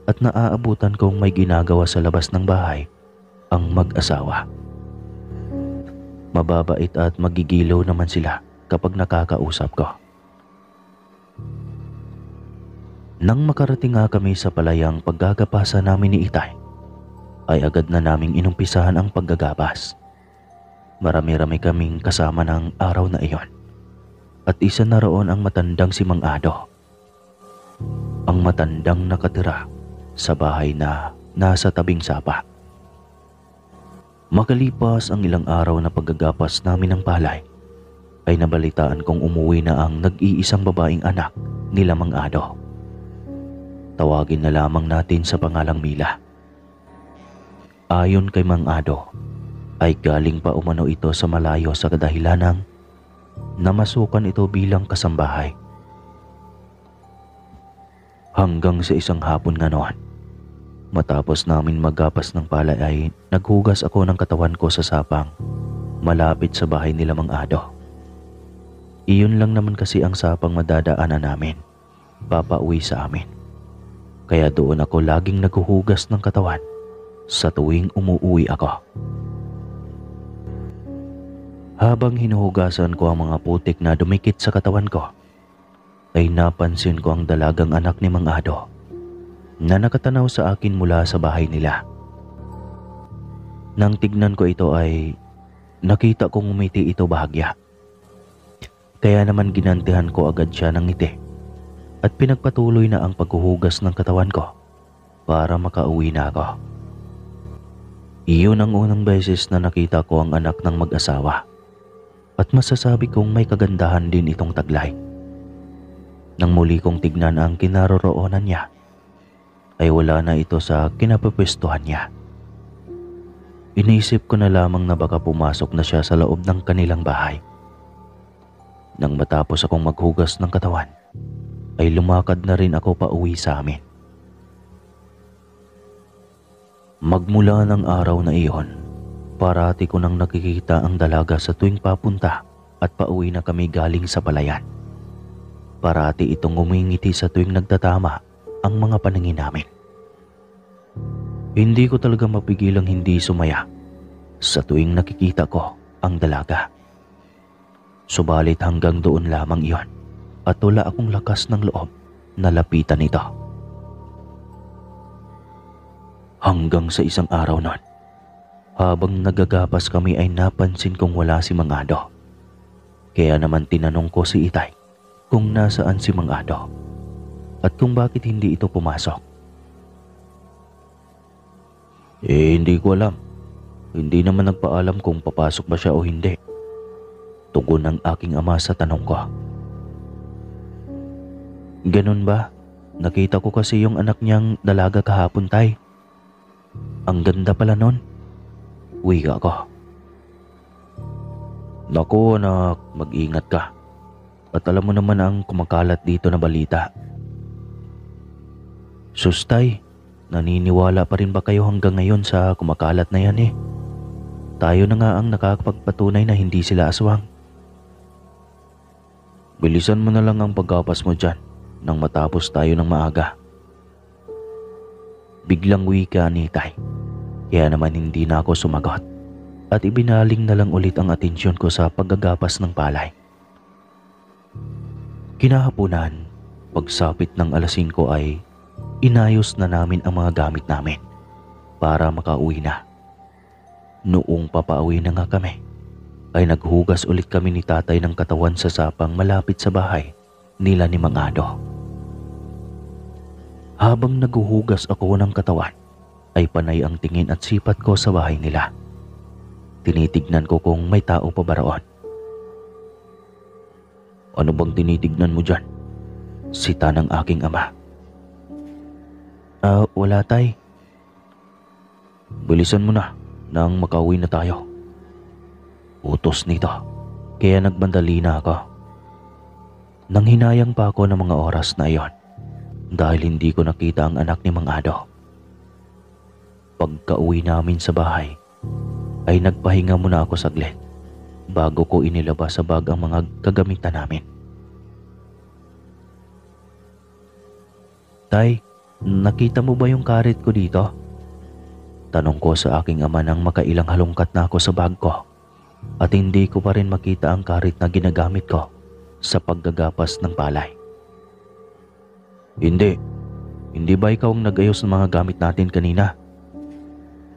Speaker 1: At naaabutan kong may ginagawa sa labas ng bahay ang mag-asawa. Mababait at magigilaw naman sila kapag nakakausap ko. Nang makarating nga kami sa palayang paggagapasa namin ni Itay, ay agad na naming inumpisahan ang paggagapas. Marami-rami kaming kasama ng araw na iyon. At isa na roon ang matandang si Mang Ado. Ang matandang nakatira sa bahay na nasa tabing sapa. Makalipas ang ilang araw na paggagapas namin ng palay, ay nabalitaan kong umuwi na ang nag-iisang babaeng anak nila Mang Ado. Tawagin na lamang natin sa pangalang Mila. Ayon kay Mang Ado, ay galing pa umano ito sa malayo sa kadahilanang namasukan ito bilang kasambahay. Hanggang sa isang hapon nga noon, matapos namin maggapas ng palay ay naghugas ako ng katawan ko sa sapang malapit sa bahay nila Mang Ado. Iyon lang naman kasi ang sapang madadaanan namin papauwi sa amin. Kaya doon ako laging naghuhugas ng katawan sa tuwing umuuwi ako. Habang hinuhugasan ko ang mga putik na dumikit sa katawan ko, ay napansin ko ang dalagang anak ni Mang Ado na nakatanaw sa akin mula sa bahay nila. Nang tignan ko ito ay nakita kong umiti ito bahagya Kaya naman ginantihan ko agad siya ng ngiti at pinagpatuloy na ang paghuhugas ng katawan ko para makauwi na ako. Iyon ang unang beses na nakita ko ang anak ng mag-asawa at masasabi kong may kagandahan din itong taglay. Nang muli kong tignan ang kinaroroonan niya, ay wala na ito sa kinapapwestuhan niya. Iniisip ko na lamang na baka pumasok na siya sa loob ng kanilang bahay. Nang matapos akong maghugas ng katawan, ay lumakad na rin ako pauwi sa amin. Magmula ng araw na iyon, parati ko nang nakikita ang dalaga sa tuwing papunta at pauwi na kami galing sa palayan. Parati itong ngumingiti sa tuwing nagtatama ang mga paningin namin. Hindi ko talaga mapigilang hindi sumaya sa tuwing nakikita ko ang dalaga. Subalit hanggang doon lamang iyon at wala akong lakas ng loob na lapitan ito. Hanggang sa isang araw nun, habang nagagapas kami ay napansin kong wala si Mang Ado. Kaya naman tinanong ko si Itay kung nasaan si Mang Ado at kung bakit hindi ito pumasok. Hindi ko alam. Hindi naman nagpaalam kung papasok ba siya o hindi. Tugon ng aking ama sa tanong ko. Ganun ba? Nakita ko kasi yung anak niyang dalaga kahapon, Tay. Ang ganda pala nun. Wika ko. Naku anak, mag-ingat ka. At alam mo naman ang kumakalat dito na balita. Sus, Tay, naniniwala pa rin ba kayo hanggang ngayon sa kumakalat na yan eh? Tayo na nga ang nakakapagpatunay na hindi sila aswang. Bilisan mo na lang ang pagkapas mo dyan nang matapos tayo ng maaga. Biglang wika ni Tay. Kaya naman hindi na ako sumagot at ibinaling na lang ulit ang atensyon ko sa paggagapas ng palay. Kinahaponan, pagsapit ng alas 5 ay inayos na namin ang mga gamit namin para makauwi na. Noong papauwi na nga kami, ay naghugas ulit kami ni Tatay ng katawan sa sapang malapit sa bahay nila ni Mang Ado. Habang naghuhugas ako ng katawan, ay panay ang tingin at sipat ko sa bahay nila. Tinitignan ko kung may tao pa ba roon. Ano bang tinitignan mo dyan? Sita ng aking ama. Wala, Tay. Bilisan mo na nang makauwi na tayo. Utos nito, kaya nagbandali na ako. Nang hinayang pa ako ng mga oras na iyon dahil hindi ko nakita ang anak ni Mang Ado. Pagka-uwi namin sa bahay, ay nagpahinga muna ako saglit bago ko inilabas sa bag ang mga kagamitan namin. Tay, nakita mo ba yung karet ko dito? Tanong ko sa aking ama nang makailang halongkat na ako sa bag ko at hindi ko pa rin makita ang karet na ginagamit ko sa paggagapas ng palay. Hindi ba ikaw ang nag-ayos ng mga gamit natin kanina?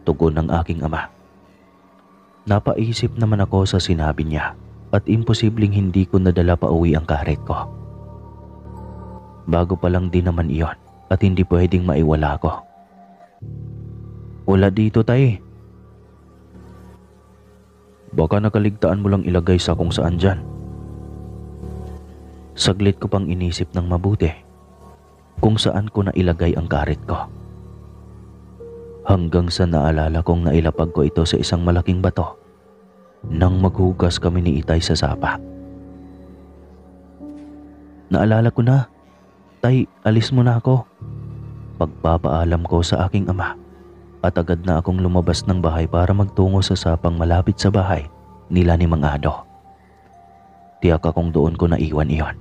Speaker 1: Tugon ng aking ama. Napaisip naman ako sa sinabi niya at imposibleng hindi ko nadala pa uwi ang karet ko. Bago pa lang din naman iyon at hindi pwedeng maiwala ko. Wala dito, Tay. Baka nakaligtaan mo lang ilagay sa kung saan dyan. Saglit ko pang inisip ng mabuti kung saan ko na ilagay ang karet ko. Hanggang sa naalala kong nailapag ko ito sa isang malaking bato nang maghugas kami ni Itay sa sapa. Naalala ko na. Tay, alis mo na ako. Pagpapaalam ko sa aking ama at agad na akong lumabas ng bahay para magtungo sa sapang malapit sa bahay nila ni Mang Ado. Tiyak akong doon ko naiwan iyon.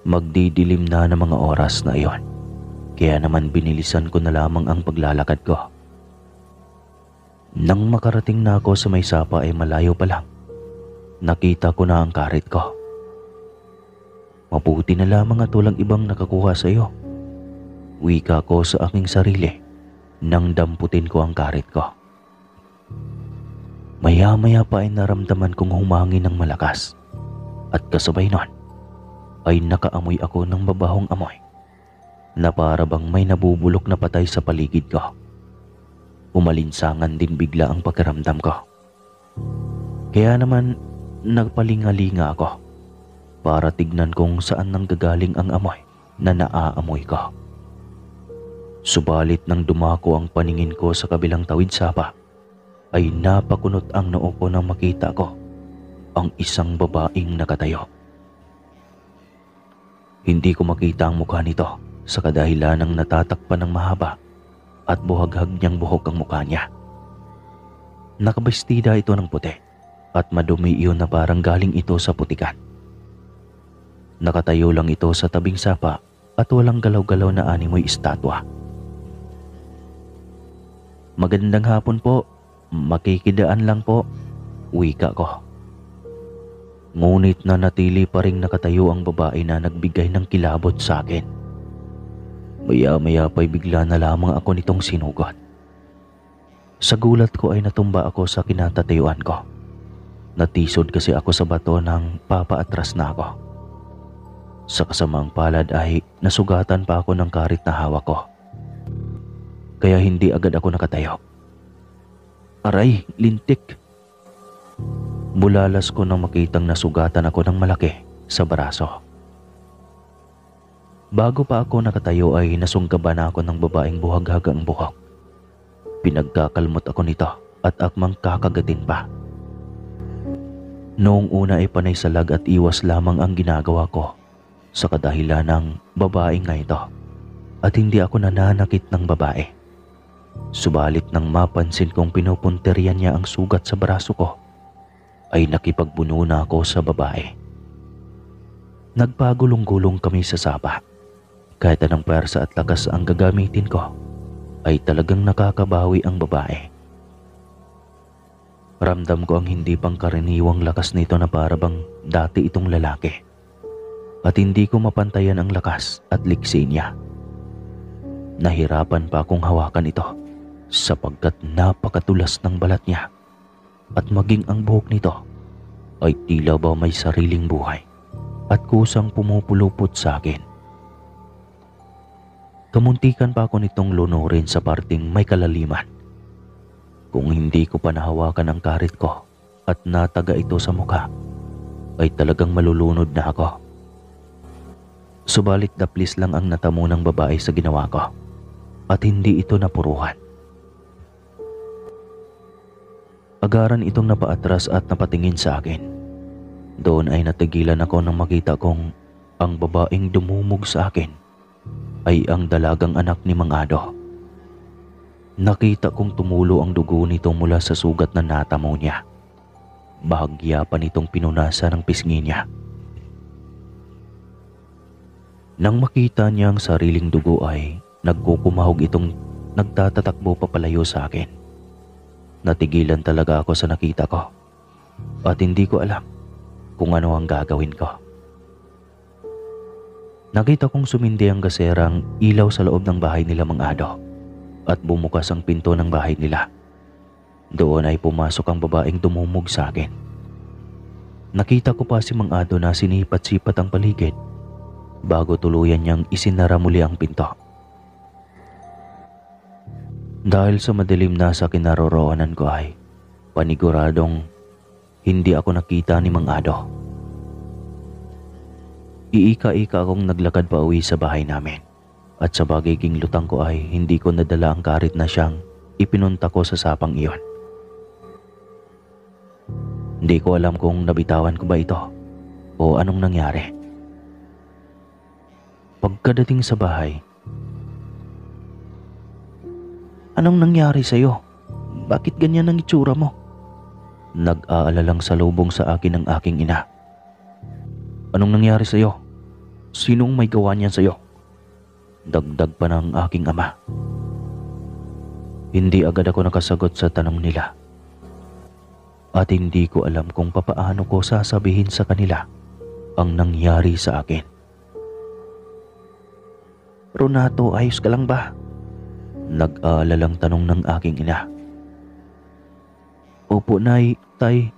Speaker 1: Magdidilim na ng mga oras na iyon. Kaya naman binilisan ko na lamang ang paglalakad ko. Nang makarating na ako sa may sapa ay malayo pa lang. Nakita ko na ang karet ko. Mabuti na lamang at walang ibang nakakuha sa iyo. Wika ko sa aking sarili nang damputin ko ang karet ko. Maya-maya pa ay naramdaman kong humangin ng malakas at kasabay nun ay nakaamoy ako ng mabahong amoy na para bang may nabubulok na patay sa paligid ko. Umalinsangan din bigla ang pakiramdam ko. Kaya naman nagpalingalinga ako para tignan kung saan nanggagaling ang amoy na naaamoy ko. Subalit nang dumako ang paningin ko sa kabilang tawid sapa, ay napakunot ang noo ko nang makita ko ang isang babaeng nakatayo. Hindi ko makita ang mukha nito sa kadahilan ng natatakpan ng mahaba at buhaghag niyang buhok ang mukha niya. Nakabestida ito ng puti at madumi iyon na parang galing ito sa putikan. Nakatayo lang ito sa tabing sapa at walang galaw-galaw na animoy estatwa. "Magandang hapon po, makikidaan lang po," wika ko. Ngunit nanatili pa ring nakatayo ang babae na nagbigay ng kilabot sa akin. Maya-maya pa'y bigla na lamang ako nitong sinugot. Sa gulat ko ay natumba ako sa kinatatayuan ko. Natisod kasi ako sa bato nang papaatras na ako. Sa kasamaang palad ay nasugatan pa ako ng karit na hawak ko. Kaya hindi agad ako nakatayo. "Aray, lintik!" Bulalas ko nang makitang nasugatan ako ng malaki sa braso. Bago pa ako nakatayo ay nasunggaban ako ng babaeng buhaghag ang buhok. Pinagkakalmot ako nito at akmang kakagatin pa. Noong una ay panay salag at iwas lamang ang ginagawa ko sa kadahilan ng babae nga ito at hindi ako nananakit ng babae. Subalit nang mapansin kong pinupunterian niya ang sugat sa braso ko, ay nakipagbuno na ako sa babae. Nagpagulong-gulong kami sa sapa. Kahit anong pwersa at lakas ang gagamitin ko, ay talagang nakakabawi ang babae. Ramdam ko ang hindi pangkaraniwang lakas nito na para bang dati itong lalaki. At hindi ko mapantayan ang lakas at liksi niya. Nahirapan pa akong hawakan ito sapagkat napakatulas ng balat niya at maging ang buhok nito ay tila ba may sariling buhay at kusang pumupulupot sa akin. Kamuntikan pa ako nitong lunurin sa parting may kalaliman. Kung hindi ko pa nahawakan ang karit ko at nataga ito sa mukha, ay talagang malulunod na ako. Subalit daplis lang ang natamo ng babae sa ginawa ko at hindi ito napuruhan. Agaran itong napaatras at napatingin sa akin. Doon ay natigilan ako nang makita kong ang babaeng dumumog sa akin ay ang dalagang anak ni Mang Ado. Nakita kong tumulo ang dugo nito mula sa sugat na natamo niya. Bahagya pa nitong pinunasan ng pisngi niya. Nang makita niya ang sariling dugo ay nagkukumahog itong nagtatatakbo papalayo sa akin. Natigilan talaga ako sa nakita ko at hindi ko alam kung ano ang gagawin ko. Nakita kong sumindi ang gaserang ilaw sa loob ng bahay nila Mang Ado at bumukas ang pinto ng bahay nila. Doon ay pumasok ang babaeng dumumog sa akin. Nakita ko pa si Mang Ado na sinipat-sipat ang paligid bago tuluyan niyang isinara muli ang pinto. Dahil sa madilim na sa kinaroroonan ko ay paniguradong hindi ako nakita ni Mang Ado. Iika-ika akong naglakad pa uwi sa bahay namin at sa pagiging lutang ko ay hindi ko nadala ang karit na siyang ipinunta ko sa sapang iyon. Hindi ko alam kung nabitawan ko ba ito o anong nangyari. Pagkadating sa bahay, "Anong nangyari sa'yo? Bakit ganyan ang itsura mo?" Nag-aalalang salubong sa akin ng aking ina. "Anong nangyari sa'yo? Sinong may gawa niyan sa'yo?" Dagdag pa ng aking ama. Hindi agad ako nakasagot sa tanong nila. At hindi ko alam kung papaano ko sasabihin sa kanila ang nangyari sa akin. "Ronato, ayos ka lang ba?" Nag-aalalang tanong ng aking ina. Opo, Nay, Tay.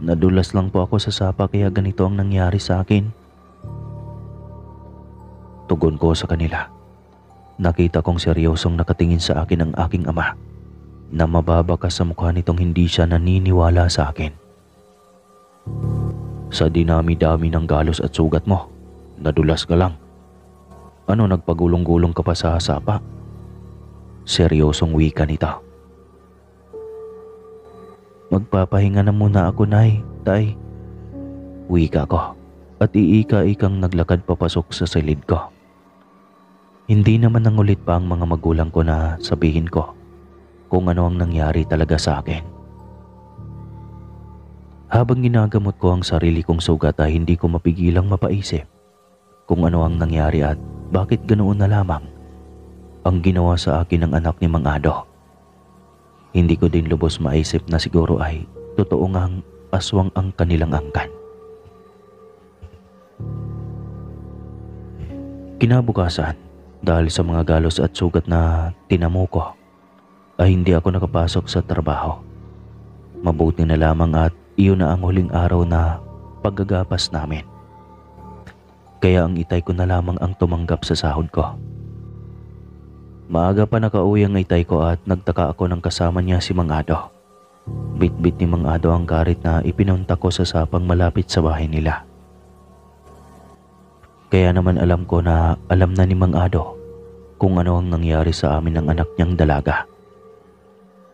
Speaker 1: Nadulas lang po ako sa sapa kaya ganito ang nangyari sa akin. Tugon ko sa kanila. Nakita kong seryosong nakatingin sa akin ang aking ama na mababakas sa mukha nitong hindi siya naniniwala sa akin. Sa dinami-dami ng galos at sugat mo, nadulas ka lang. Ano, nagpagulong-gulong ka pa sa sapa? Seryosong wika nito. Magpapahinga na muna ako, Nay, Tay. Wika ko at iika-ikang naglakad papasok sa silid ko. Hindi naman nangulit pa ang mga magulang ko na sabihin ko kung ano ang nangyari talaga sa akin. Habang ginagamot ko ang sarili kong sugat ay hindi ko mapigilang mapaisip kung ano ang nangyari at bakit ganoon na lamang ang ginawa sa akin ng anak ni Mang Ado. Hindi ko din lubos maisip na siguro ay totoo ngang aswang ang kanilang angkan. Kinabukasan, dahil sa mga galos at sugat na tinamo ko, ay hindi ako nakapasok sa trabaho. Mabuti na lamang at iyon na ang huling araw na paggagapas namin. Kaya ang itay ko na lamang ang tumanggap sa sahod ko. Maaga pa nakauwi ang itay ko at nagtaka ako nang kasama niya si Mang Ado. Bit-bit ni Mang Ado ang karit na ipinunta ko sa sapang malapit sa bahay nila. Kaya naman alam ko na alam na ni Mang Ado kung ano ang nangyari sa amin ng anak niyang dalaga.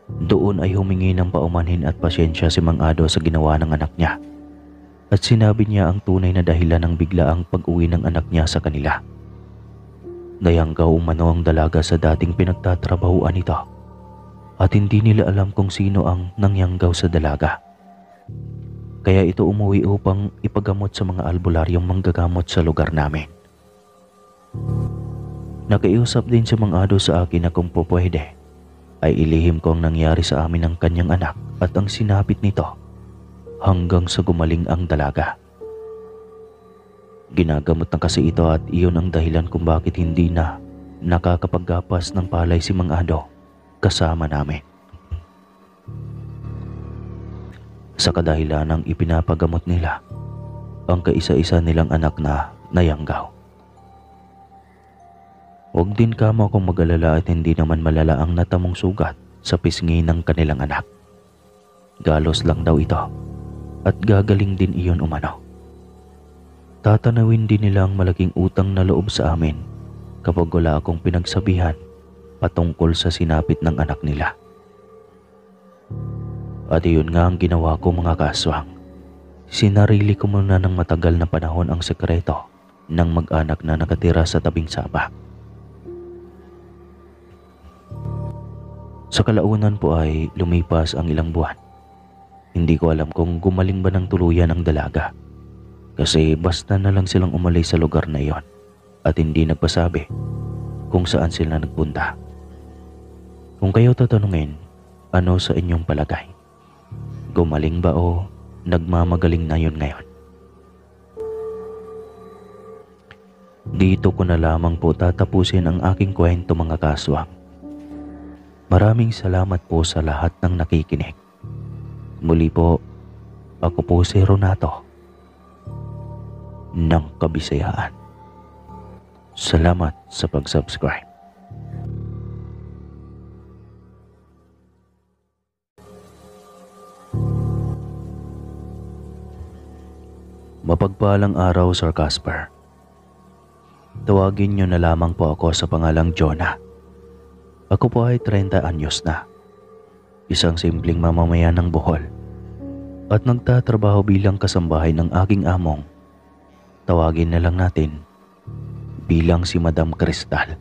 Speaker 1: Doon ay humingi ng paumanhin at pasyensya si Mang Ado sa ginawa ng anak niya. At sinabi niya ang tunay na dahilan ng biglaang pag-uwi ng anak niya sa kanila. Nayanggaw umano ang dalaga sa dating pinagtatrabahuan nito at hindi nila alam kung sino ang nangyanggaw sa dalaga. Kaya ito umuwi upang ipagamot sa mga albularyong manggagamot sa lugar namin. Nakiusap din si Mang Ado sa akin na kung pupwede ay ilihim ko ang nangyari sa amin ng kanyang anak at ang sinapit nito hanggang sa gumaling ang dalaga. Ginagamot na kasi ito at iyon ang dahilan kung bakit hindi na nakakapaggapas ng palay si Mang Ado kasama namin. Sa kadahilan ng ipinapagamot nila ang kaisa-isa nilang anak na nayanggaw. Huwag din kamo akong mag-alala at hindi naman malala ang natamong sugat sa pisngi ng kanilang anak. Galos lang daw ito at gagaling din iyon umano. Tatanawin din nila ang malaking utang na loob sa amin kapag wala akong pinagsabihan patungkol sa sinapit ng anak nila. At iyon nga ang ginawa ko, mga kaswang. Sinarili ko muna ng matagal na panahon ang sekreto ng mag-anak na nakatira sa tabing sapa. Sa kalaunan po ay lumipas ang ilang buwan. Hindi ko alam kung gumaling ba ng tuluyan ang dalaga. Kasi basta na lang silang umalis sa lugar na iyon at hindi nagpasabi kung saan sila nagpunta. Kung kayo tatanungin, ano sa inyong palagay? Gumaling ba o nagmamagaling na yun ngayon? Dito ko na lamang po tatapusin ang aking kwento, mga kaswang. Maraming salamat po sa lahat ng nakikinig. Muli po, ako po si Renato ng Kabisayaan. Salamat sa pag-subscribe. Mapagpalang araw, Sir Casper. Tawagin niyo na lamang po ako sa pangalang Jonah. Ako po ay 30 anyos na. Isang simpleng mamamayan ng Bohol. At nagtatrabaho bilang kasambahay ng aking among. Tawagin na lang natin bilang si Madam Cristal.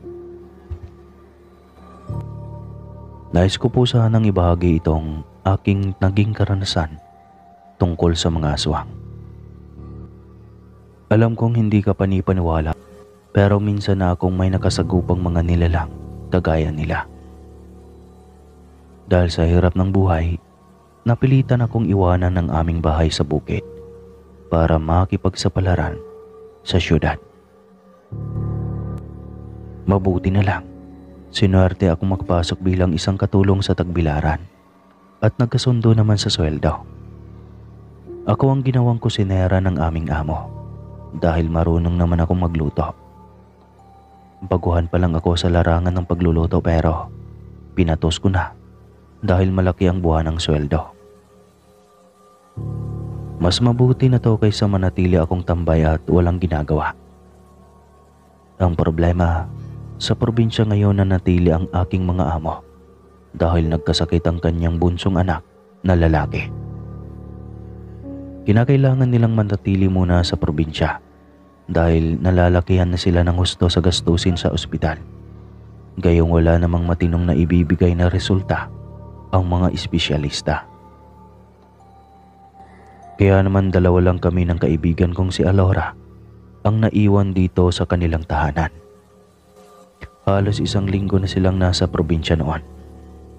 Speaker 1: Nais ko po sanang ibahagi itong aking naging karanasan tungkol sa mga aswang. Alam kong hindi ka panipaniwala, pero minsan na akong may nakasagupang mga nilalang kagaya nila. Dahil sa hirap ng buhay, napilitan akong iwanan ng aming bahay sa bukid para makipagsapalaran sa syudad. Mabuti na lang, sinuwerte akong makapasok bilang isang katulong sa tagbilaran at nagkasundo naman sa sweldo. Ako ang ginawang kusinera ng aming amo dahil marunong naman akong magluto. Baguhan pa lang ako sa larangan ng pagluluto pero pinatos ko na dahil malaki ang buwan ng sweldo. Mas mabuti na to kaysa manatili akong tambay at walang ginagawa. Ang problema, sa probinsya ngayon na natili ang aking mga amo dahil nagkasakit ang kanyang bunsong anak na lalaki. Kinakailangan nilang manatili muna sa probinsya dahil nalalakihan na sila ng husto sa gastusin sa ospital. Gayong wala namang matinong na ibibigay na resulta ang mga espesyalista. Kaya naman dalawa lang kami ng kaibigan kong si Alora ang naiwan dito sa kanilang tahanan. Halos 1 linggo na silang nasa probinsya noon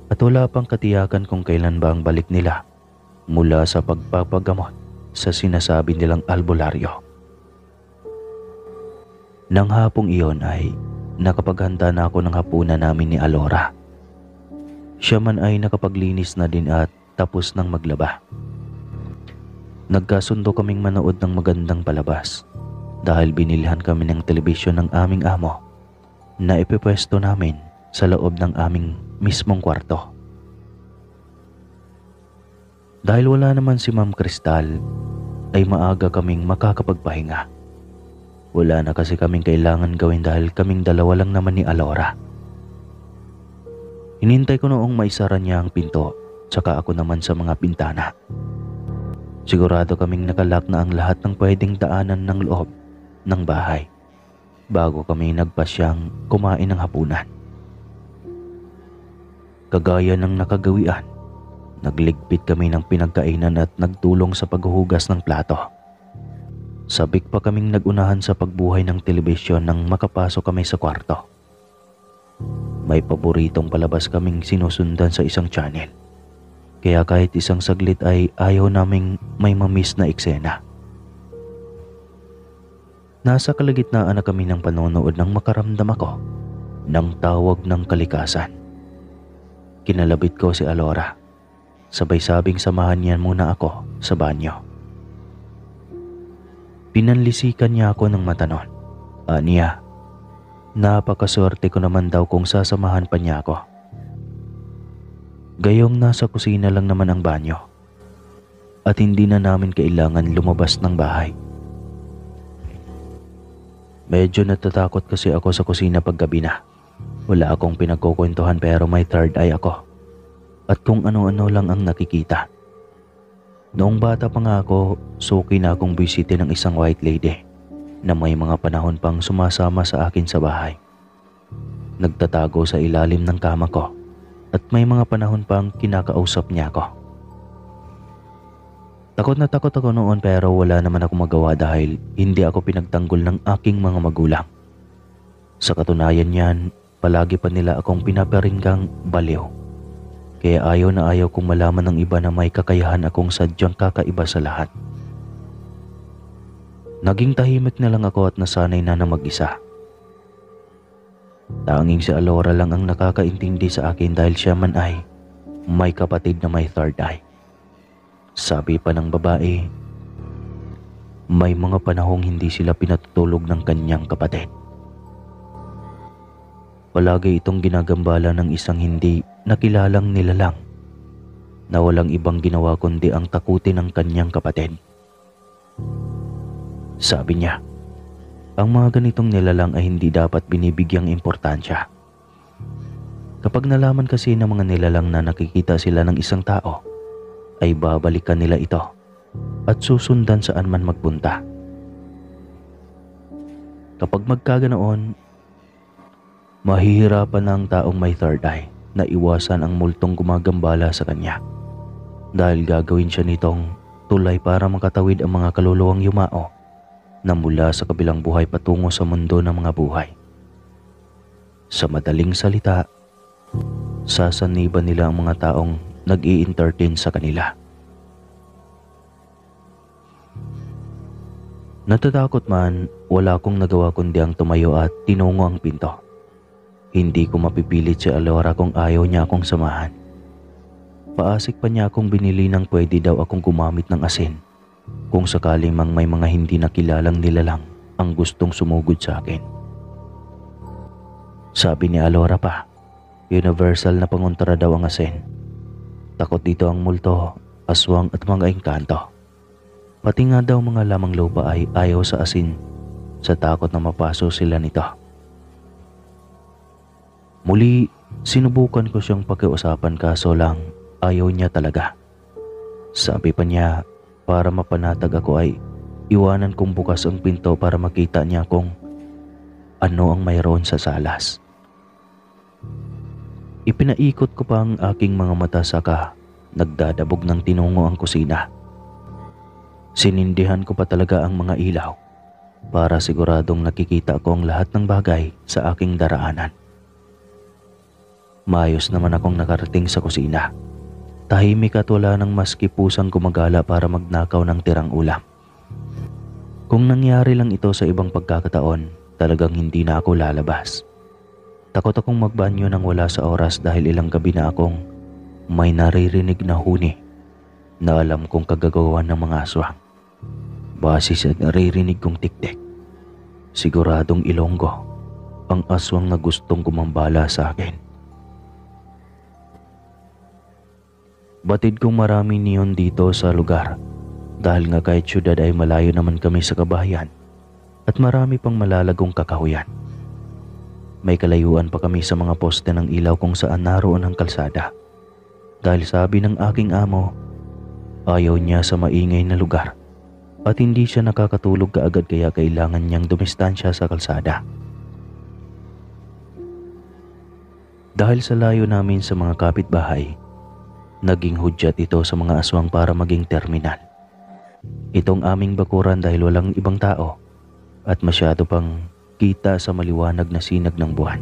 Speaker 1: at wala pang katiyakan kung kailan ba ang balik nila mula sa pagpapagamot sa sinasabi nilang albularyo. Nang hapong iyon ay nakapaghanda na ako ng hapunan namin ni Alora. Siya man ay nakapaglinis na din at tapos nang maglaba. Nagkasundo kaming manood ng magandang palabas dahil binilhan kami ng telebisyon ng aming amo na ipepwesto namin sa loob ng aming mismong kwarto. Dahil wala naman si Ma'am Cristal, ay maaga kaming makakapagpahinga. Wala na kasi kaming kailangan gawin dahil kaming dalawa lang naman ni Alora. Hinintay ko noong maisara niya ang pinto, tsaka ako naman sa mga bintana. Sigurado kaming nakalock na ang lahat ng pwedeng daanan ng loob ng bahay bago kami nagpasyang kumain ng hapunan. Kagaya ng nakagawian, nagligpit kami ng pinagkainan at nagtulong sa paghuhugas ng plato. Sabik pa kaming nagunahan sa pagbuhay ng telebisyon nang makapasok kami sa kwarto. May paboritong palabas kaming sinusundan sa isang channel. Kaya kahit isang saglit ay ayaw naming may mamiss na eksena. Nasa kalagitnaan na kami ng panonood nang makaramdam ako ng tawag ng kalikasan. Kinalabit ko si Alora. Sabay sabing samahan niya muna ako sa banyo. Pinanlisikan niya ako ng matanon. Aniya, napakaswerte ko naman daw kung sasamahan pa niya ako. Gayong nasa kusina lang naman ang banyo at hindi na namin kailangan lumabas ng bahay. Medyo natatakot kasi ako sa kusina paggabi na. Wala akong pinagkukwentuhan pero may third eye ako. At kung ano-ano lang ang nakikita. Noong bata pa nga ako, suki na akong bisite ng isang white lady na may mga panahon pang sumasama sa akin sa bahay. Nagtatago sa ilalim ng kama ko at may mga panahon pang kinakausap niya ako. Takot na takot ako noon pero wala naman ako magawa dahil hindi ako pinagtanggol ng aking mga magulang. Sa katunayan niyan, palagi pa nila akong pinaparinggang baliw. Kaya ayaw na ayaw kong malaman ng iba na may kakayahan akong sadyang kakaiba sa lahat. Naging tahimik na lang ako at nasanay na mag-isa. Tanging si Alora lang ang nakakaintindi sa akin dahil siya man ay may kapatid na may third eye. Sabi pa ng babae, may mga panahong hindi sila pinatutulog ng kanyang kapatid. Palagi itong ginagambala ng isang hindi nakilalang nilalang na walang ibang ginawa kundi ang takutin ng kanyang kapatid. Sabi niya, ang mga ganitong nilalang ay hindi dapat binibigyang importansya. Kapag nalaman kasi ng mga nilalang na nakikita sila ng isang tao, ay babalikan nila ito at susundan saan man magpunta. Kapag magkaganoon, mahihirapan na ang taong may third eye na iwasan ang multong gumagambala sa kanya dahil gagawin siya nitong tulay para makatawid ang mga kaluluwang yumao na mula sa kabilang buhay patungo sa mundo ng mga buhay. Sa madaling salita, sasaniban nila ang mga taong nag-i-entertain sa kanila. Natatakot man, wala akong nagawa kundi ang tumayo at tinungo ang pinto. Hindi ko mapipilit si Alora kung ayaw niya akong samahan. Paasik pa niya akong binili ng pwede daw akong gumamit ng asin kung sakaling mang may mga hindi nakilalang nilalang ang gustong sumugod sa akin. Sabi ni Alora pa, universal na pangontra daw ang asin. Takot dito ang multo, aswang at mga engkanto. Pati nga daw mga lamang lupa ay ayaw sa asin sa takot na mapaso sila nito. Muli, sinubukan ko siyang pakiusapan kaso lang ayaw niya talaga. Sabi pa niya, para mapanatag ako ay iwanan kong bukas ang pinto para makita niya kung ano ang mayroon sa salas. Ipinaikot ko pa ang aking mga mata saka nagdadabog ng tinungo ang kusina. Sinindihan ko pa talaga ang mga ilaw para siguradong nakikita ko ang lahat ng bagay sa aking daraanan. Maayos naman akong nakarating sa kusina. Tahimik at wala nang maski pusang gumagala para magnakaw ng tirang ulam. Kung nangyari lang ito sa ibang pagkakataon, talagang hindi na ako lalabas. Takot akong magbanyo nang wala sa oras dahil ilang gabi na akong may naririnig na huni na alam kong kagagawan ng mga aswang. Base sa naririnig kong tiktik, siguradong Ilonggo ang aswang na gustong gumambala sa akin. Batid kong marami niyon dito sa lugar dahil nga kahit syudad ay malayo naman kami sa kabahayan at marami pang malalagong kakahuyan. May kalayuan pa kami sa mga poste ng ilaw kung saan naroon ang kalsada. Dahil sabi ng aking amo, ayaw niya sa maingay na lugar at hindi siya nakakatulog kaagad kaya kailangan niyang dumistansya sa kalsada. Dahil sa layo namin sa mga kapitbahay, naging hudyat ito sa mga aswang para maging terminal. Itong aming bakuran dahil walang ibang tao at masyado pang kita sa maliwanag na sinag ng buwan.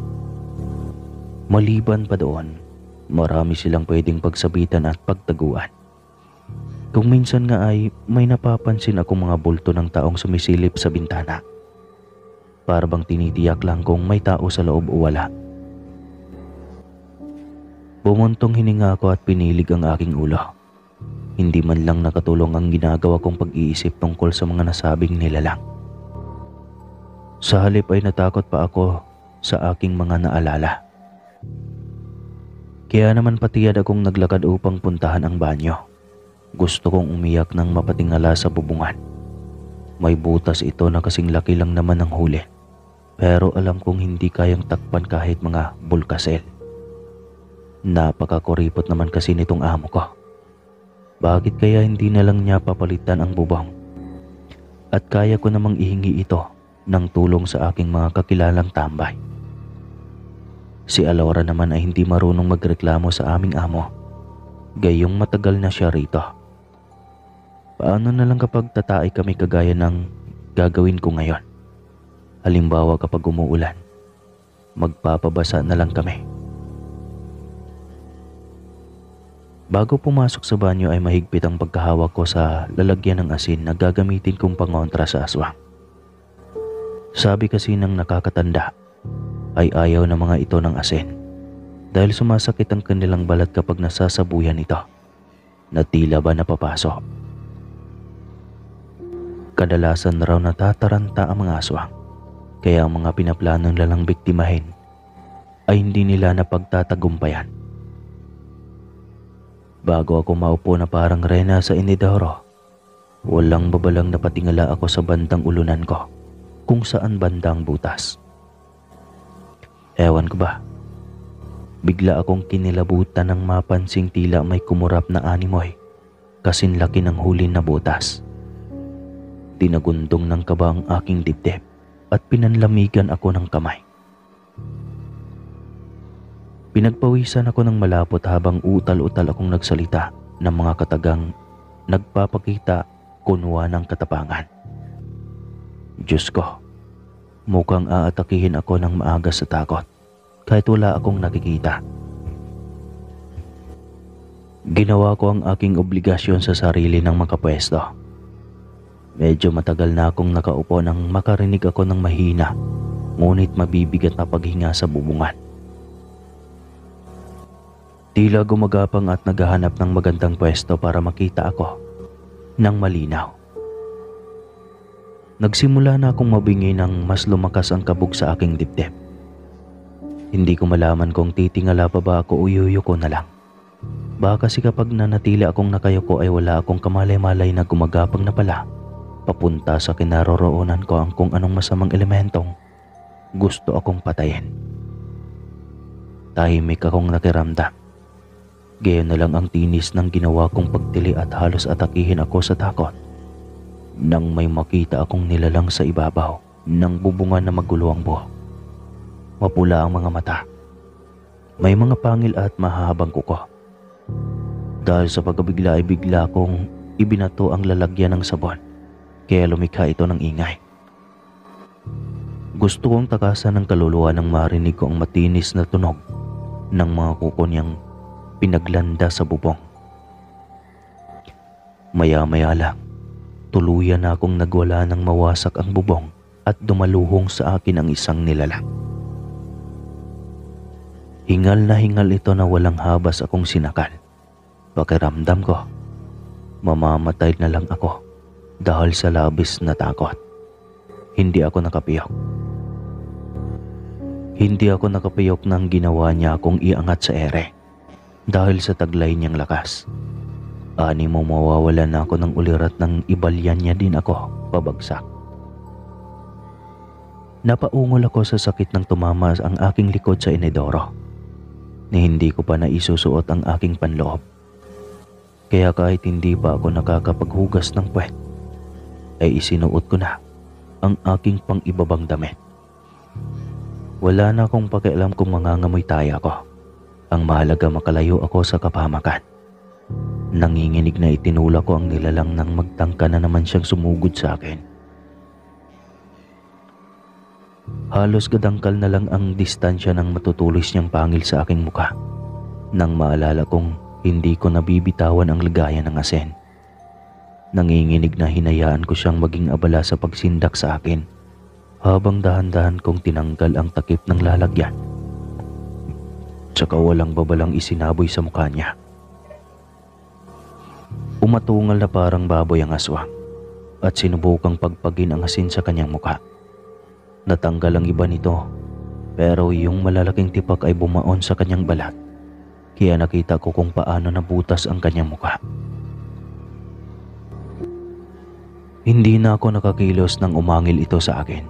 Speaker 1: Maliban pa doon, marami silang pwedeng pagsabitan at pagtaguan. Kung minsan nga ay may napapansin akong mga bulto ng taong sumisilip sa bintana. Para bang tinitiyak lang kung may tao sa loob o wala. Bumuntong hininga ako at pinilig ang aking ulo. Hindi man lang nakatulong ang ginagawa kong pag-iisip tungkol sa mga nasabing nilalang. Sa halip ay natakot pa ako sa aking mga naalala. Kaya naman patiyad akong naglakad upang puntahan ang banyo. Gusto kong umiyak ng mapatingala sa bubungan. May butas ito na kasing laki lang naman ng huli. Pero alam kong hindi kayang takpan kahit mga bulkasel. Napakakuripot naman kasi nitong amo ko. Bakit kaya hindi na lang niya papalitan ang bubong? At kaya ko namang ihingi ito ng tulong sa aking mga kakilalang tambay. Si Alora naman ay hindi marunong magreklamo sa aming amo. Gayong matagal na siya rito. Paano na lang kapag tatae kami kagaya ng gagawin ko ngayon? Halimbawa kapag umuulan, magpapabasa na lang kami. Bago pumasok sa banyo ay mahigpit ang pagkahawak ko sa lalagyan ng asin na gagamitin kong pangontra sa aswang. Sabi kasi ng nakakatanda ay ayaw na mga ito ng asin dahil sumasakit ang kanilang balat kapag nasasabuyan ito na tila ba napapasok. Kadalasan raw natataranta ang mga aswang kaya ang mga pinaplano nilang biktimahin ay hindi nila napagtatagumpayan. Bago ako maupo na parang rena sa inidoro, walang babalang napatingala ako sa bandang ulunan ko kung saan bandang butas. Ewan ko ba, bigla akong kinilabutan ng mapansing tila may kumurap na animoy kasin laki ng huli na butas. Tinagundong ng kaba ang aking dibdib at pinanlamigan ako ng kamay. Pinagpawisan ako ng malapot habang utal-utal akong nagsalita ng mga katagang nagpapakita kunwa ng katapangan. Diyos ko, mukhang aatakihin ako ng maaga sa takot kahit wala akong nakikita. Ginawa ko ang aking obligasyon sa sarili ng makapwesto. Medyo matagal na akong nakaupo nang makarinig ako ng mahina ngunit mabibigat na paghinga sa bubungan. Tila gumagapang at naghahanap ng magandang pwesto para makita ako ng malinaw. Nagsimula na akong mabingi nang mas lumakas ang kabog sa aking dibdib. Hindi ko malaman kung titingala pa ba ako o yuyuko na lang. Baka kasi kapag nanatili akong nakayuko ay wala akong kamalay-malay na gumagapang na pala papunta sa kinaroroonan ko ang kung anong masamang elementong gusto akong patayin. Tahimik akong nakiramdam. Gayon na lang ang tinis ng ginawa kong pagtili at halos atakihin ako sa takot nang may makita akong nilalang sa ibabaw ng bubungan na magulo ang buhok. Mapula ang mga mata. May mga pangil at mahahabang kuko. Dahil sa pagkabigla ay bigla kong ibinato ang lalagyan ng sabon, kaya lumikha ito ng ingay. Gusto kong takasan ng kaluluwa nang marinig ko ang matinis na tunog ng mga kuko niyang pinaglanda sa bubong. Maya-maya lang, tuluyan na akong nagwala nang mawasak ang bubong at dumaluhong sa akin ang isang nilalang. Hingal na hingal ito na walang habas akong sinakal. Pakiramdam ko, mamamatay na lang ako dahil sa labis na takot. Hindi ako nakapiyok. Hindi ako nakapiyok nang ginawa niya akong iangat sa ere dahil sa taglay niyang lakas. Ani mo mawawalan na ako ng ulirat nang ibalyan niya din ako pabagsak. Napaungol ako sa sakit ng tumama ang aking likod sa inidoro na hindi ko pa naisusuot ang aking panloob. Kaya kahit hindi pa ako nakakapaghugas ng puwet, ay isinuot ko na ang aking pang-ibabang damit. Wala na akong pakialam kung mangangamoy tayo ako. Ang mahalaga makalayo ako sa kapahamakan. Nanginginig na itinula ko ang nilalang nang magtangka na naman siyang sumugod sa akin. Halos gadangkal na lang ang distansya ng matutulis niyang pangil sa aking mukha nang maalala kong hindi ko nabibitawan ang lagayan ng asin. Nanginginig na hinayaan ko siyang maging abala sa pagsindak sa akin habang dahan-dahan kong tinanggal ang takip ng lalagyan. Tsaka walang babalang isinaboy sa mukha niya. Umatungal na parang baboy ang aswang at sinubukang pagpagin ang asin sa kanyang mukha. Natanggal ang iba nito pero yung malalaking tipak ay bumaon sa kanyang balat. Kaya nakita ko kung paano nabutas ang kanyang mukha. Hindi na ako nakakilos nang umangil ito sa akin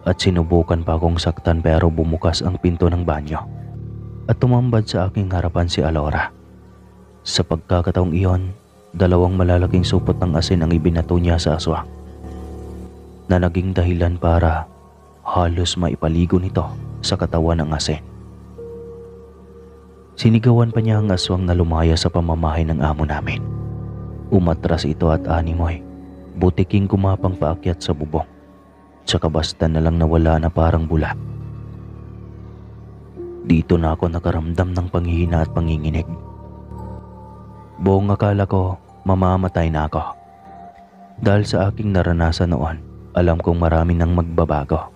Speaker 1: at sinubukan pa akong saktan pero bumukas ang pinto ng banyo at tumambad sa aking harapan si Alora. Sa pagkakataong iyon, 2 malalaking supot ng asin ang ibinato niya sa aswang na naging dahilan para halos maipaligo nito sa katawan ng asin. Sinigawan pa niya ang aswang na lumaya sa pamamahay ng amo namin. Umatras ito at animoy, butiking kumapang paakyat sa bubong. Tsaka basta na lang nawala na parang bula. Dito na ako nakaramdam ng panghihina at panginginig. Buong akala ko mamamatay na ako. Dahil sa aking naranasan noon, alam kong marami nang magbabago.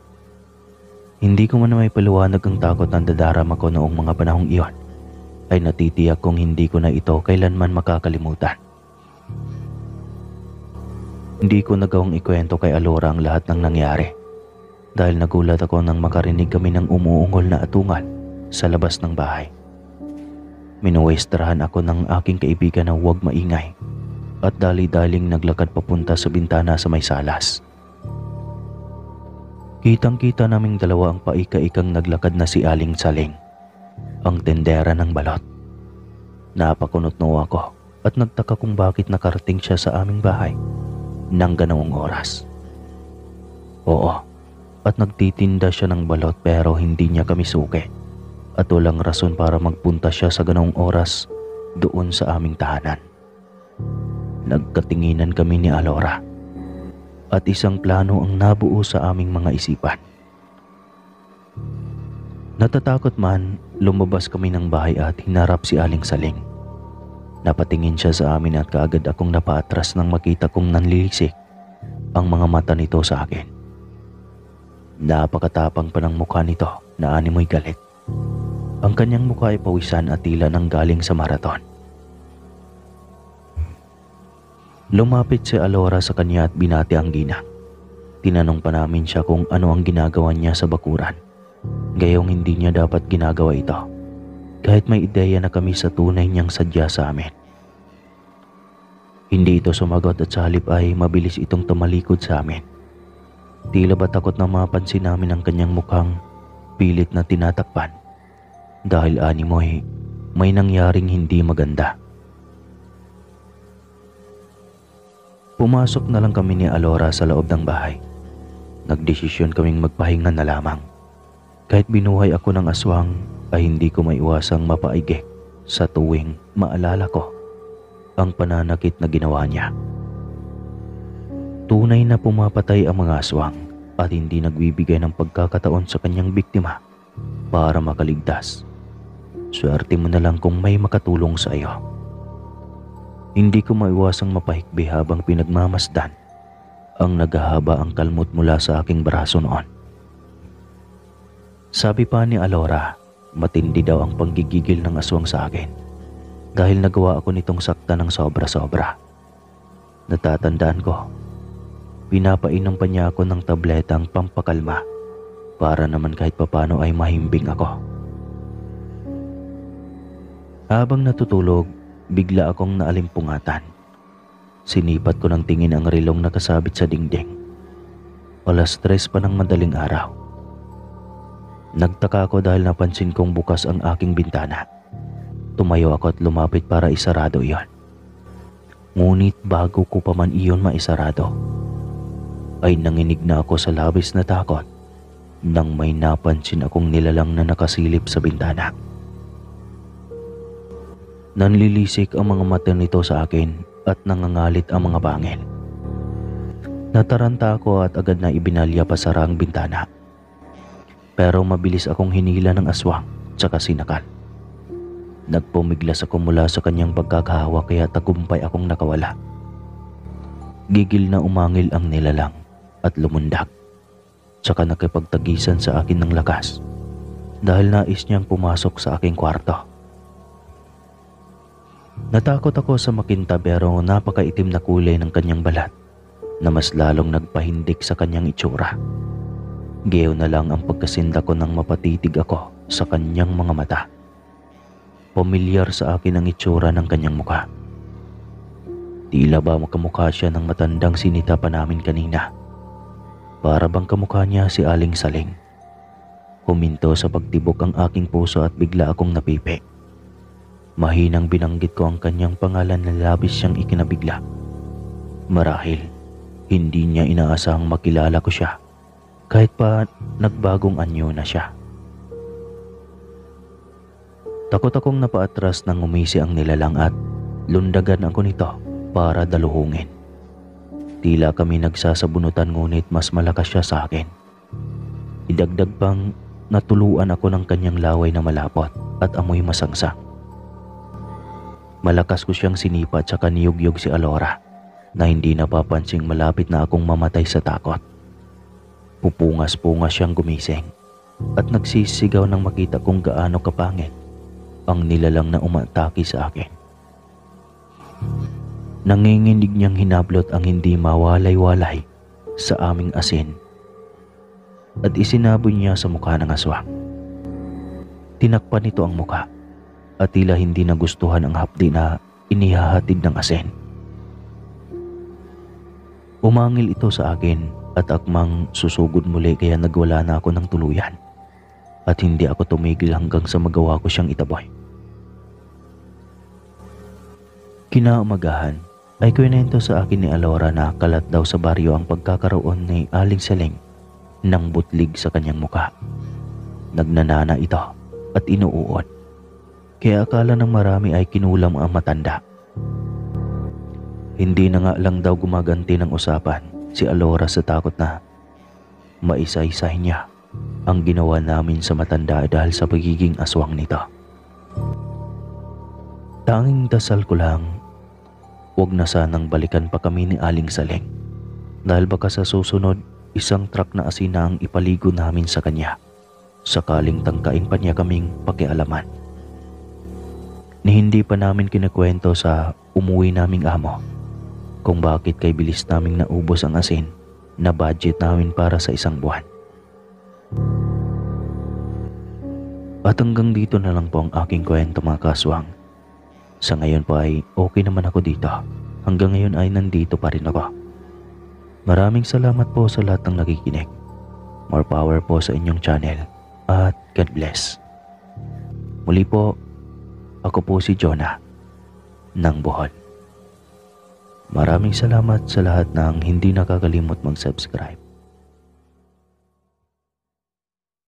Speaker 1: Hindi ko man may paliwanag ang takot na dadarama ko noong mga panahong iyon, ay natitiyak kong hindi ko na ito kailanman makakalimutan. Hindi ko nagawang ikwento kay Alora ang lahat ng nangyari dahil nagulat ako nang makarinig kami ng umuungol na atungal sa labas ng bahay. Minuwestrahan ako ng aking kaibigan na huwag maingay at dali-daling naglakad papunta sa bintana sa may salas. Kitang-kita naming dalawa ang paika-ikang naglakad na si Aling Saling, ang tendera ng balot. Napakunot-no ako at nagtaka kung bakit nakarating siya sa aming bahay nang ganoong oras. Oo, at nagtitinda siya ng balot pero hindi niya kami suki at walang rason para magpunta siya sa ganoong oras doon sa aming tahanan. Nagkatinginan kami ni Alora at isang plano ang nabuo sa aming mga isipan. Natatakot man, lumabas kami ng bahay at hinarap si Aling Saling. Napatingin siya sa amin at kaagad akong napaatras nang makita kong nanlilisik ang mga mata nito sa akin. Napakatapang pa ng mukha nito na animoy galit. Ang kanyang mukha ay pawisan at tila nang galing sa marathon. Lumapit si Alora sa kanya at binati ang ginang. Tinanong pa namin siya kung ano ang ginagawa niya sa bakuran. Gayong hindi niya dapat ginagawa ito. Kahit may ideya na kami sa tunay niyang sadya sa amin. Hindi ito sumagot at sa halip ay mabilis itong tumalikod sa amin. Tila ba takot na mapansin namin ang kanyang mukhang pilit na tinatakpan. Dahil animoy, may nangyaring hindi maganda. Pumasok na lang kami ni Alora sa loob ng bahay. Nagdesisyon kaming magpahinga na lamang. Kahit binuhay ako ng aswang ay hindi ko maiwasang mapaigik sa tuwing maalala ko ang pananakit na ginawa niya. Tunay na pumapatay ang mga aswang at hindi nagbibigay ng pagkakataon sa kanyang biktima para makaligtas. Swerte mo na lang kung may makatulong sa iyo. Hindi ko maiwasang mapahikbi habang pinagmamasdan ang naghahaba ang kalmot mula sa aking braso noon. Sabi pa ni Alora, matindi daw ang panggigigil ng aswang sa akin dahil nagawa ako nitong sakta ng sobra-sobra. Natatandaan ko, pinapainom pa niya ako ng tabletang pampakalma para naman kahit papano ay mahimbing ako. Habang natutulog, bigla akong naalimpungatan. Sinipat ko ng tingin ang relong nakasabit sa dingding. 3:00 pa ng madaling araw. Nagtaka ako dahil napansin kong bukas ang aking bintana. Tumayo ako at lumapit para isarado iyon. Ngunit bago ko pa man iyon maisarado, ay nanginig na ako sa labis na takot nang may napansin akong nilalang na nakasilip sa bintana. Nanlilisik ang mga mata nito sa akin at nangangalit ang mga bangil. Nataranta ako at agad na ibinalya pa sara ang bintana. Pero mabilis akong hinila ng aswang tsaka sinakal. Nagpumiglas ako mula sa kanyang pagkakahawa kaya tagumpay akong nakawala. Gigil na umangil ang nilalang at lumundag. Tsaka nakipagtagisan sa akin ng lakas dahil nais niyang pumasok sa aking kwarto. Natakot ako sa makinta pero napakaitim na kulay ng kanyang balat na mas lalong nagpahindik sa kanyang itsura. Gayon na lang ang pagkasinda ko nang mapatitig ako sa kanyang mga mata. Pamilyar sa akin ang itsura ng kanyang mukha. Tila ba makamukha siya ng matandang sinita pa namin kanina. Para bang kamukha niya si Aling Saling. Huminto sa pagtibok ang aking puso at bigla akong napipi. Mahinang binanggit ko ang kanyang pangalan na labis siyang ikinabigla. Marahil, hindi niya inaasahang makilala ko siya kahit pa nagbagong anyo na siya. Takot akong napaatras nang umisi ang nilalang at lundagan ako nito para daluhungin. Tila kami nagsasabunutan ngunit mas malakas siya sa akin. Idagdag pang natuluan ako ng kanyang laway na malapot at amoy masangsang. Malakas ko siyang sinipa at saka niyugyug si Alora na hindi napapansing malapit na akong mamatay sa takot. Pupungas-pungas siyang gumising at nagsisigaw nang makita kong gaano kapangit ang nilalang na umatake sa akin. Nanginginig niyang hinablot ang hindi mawalay-walay sa aming asin at isinaboy niya sa mukha ng aswang. Tinakpan nito ang mukha at tila hindi nagustuhan ang hapdi na inihahatid ng asin. Umangil ito sa akin at akmang susugod muli kaya nagwala na ako ng tuluyan at hindi ako tumigil hanggang sa magawa ko siyang itaboy. Kinaumagahan ay kwento sa akin ni Alora na kalat daw sa baryo ang pagkakaroon ni Aling Saling ng butlig sa kanyang mukha. Nagnanana ito at inuuod. Kaya akala ng marami ay kinulam ang matanda. Hindi na nga lang daw gumaganti ng usapan si Alora sa takot na maisa-isay niya ang ginawa namin sa matanda dahil sa pagiging aswang nito. Tanging dasal ko lang, huwag na sanang balikan pa kami ni Aling Saling dahil baka sa susunod isang truck na asin na ang ipaligo namin sa kanya sakaling tangkain pa niya kaming pakialaman. Ni hindi pa namin kinakwento sa umuwi naming amo kung bakit kay bilis naming naubos ang asin na budget namin para sa isang buwan. At hanggang dito na lang po ang aking kwento mga kaswang. Sa ngayon po ay okay naman ako dito. Hanggang ngayon ay nandito pa rin ako. Maraming salamat po sa lahat ng nakikinig. More power po sa inyong channel at God bless. Muli po, ako po si Jonah ng Bohol. Maraming salamat sa lahat ng hindi nakakalimot mag-subscribe.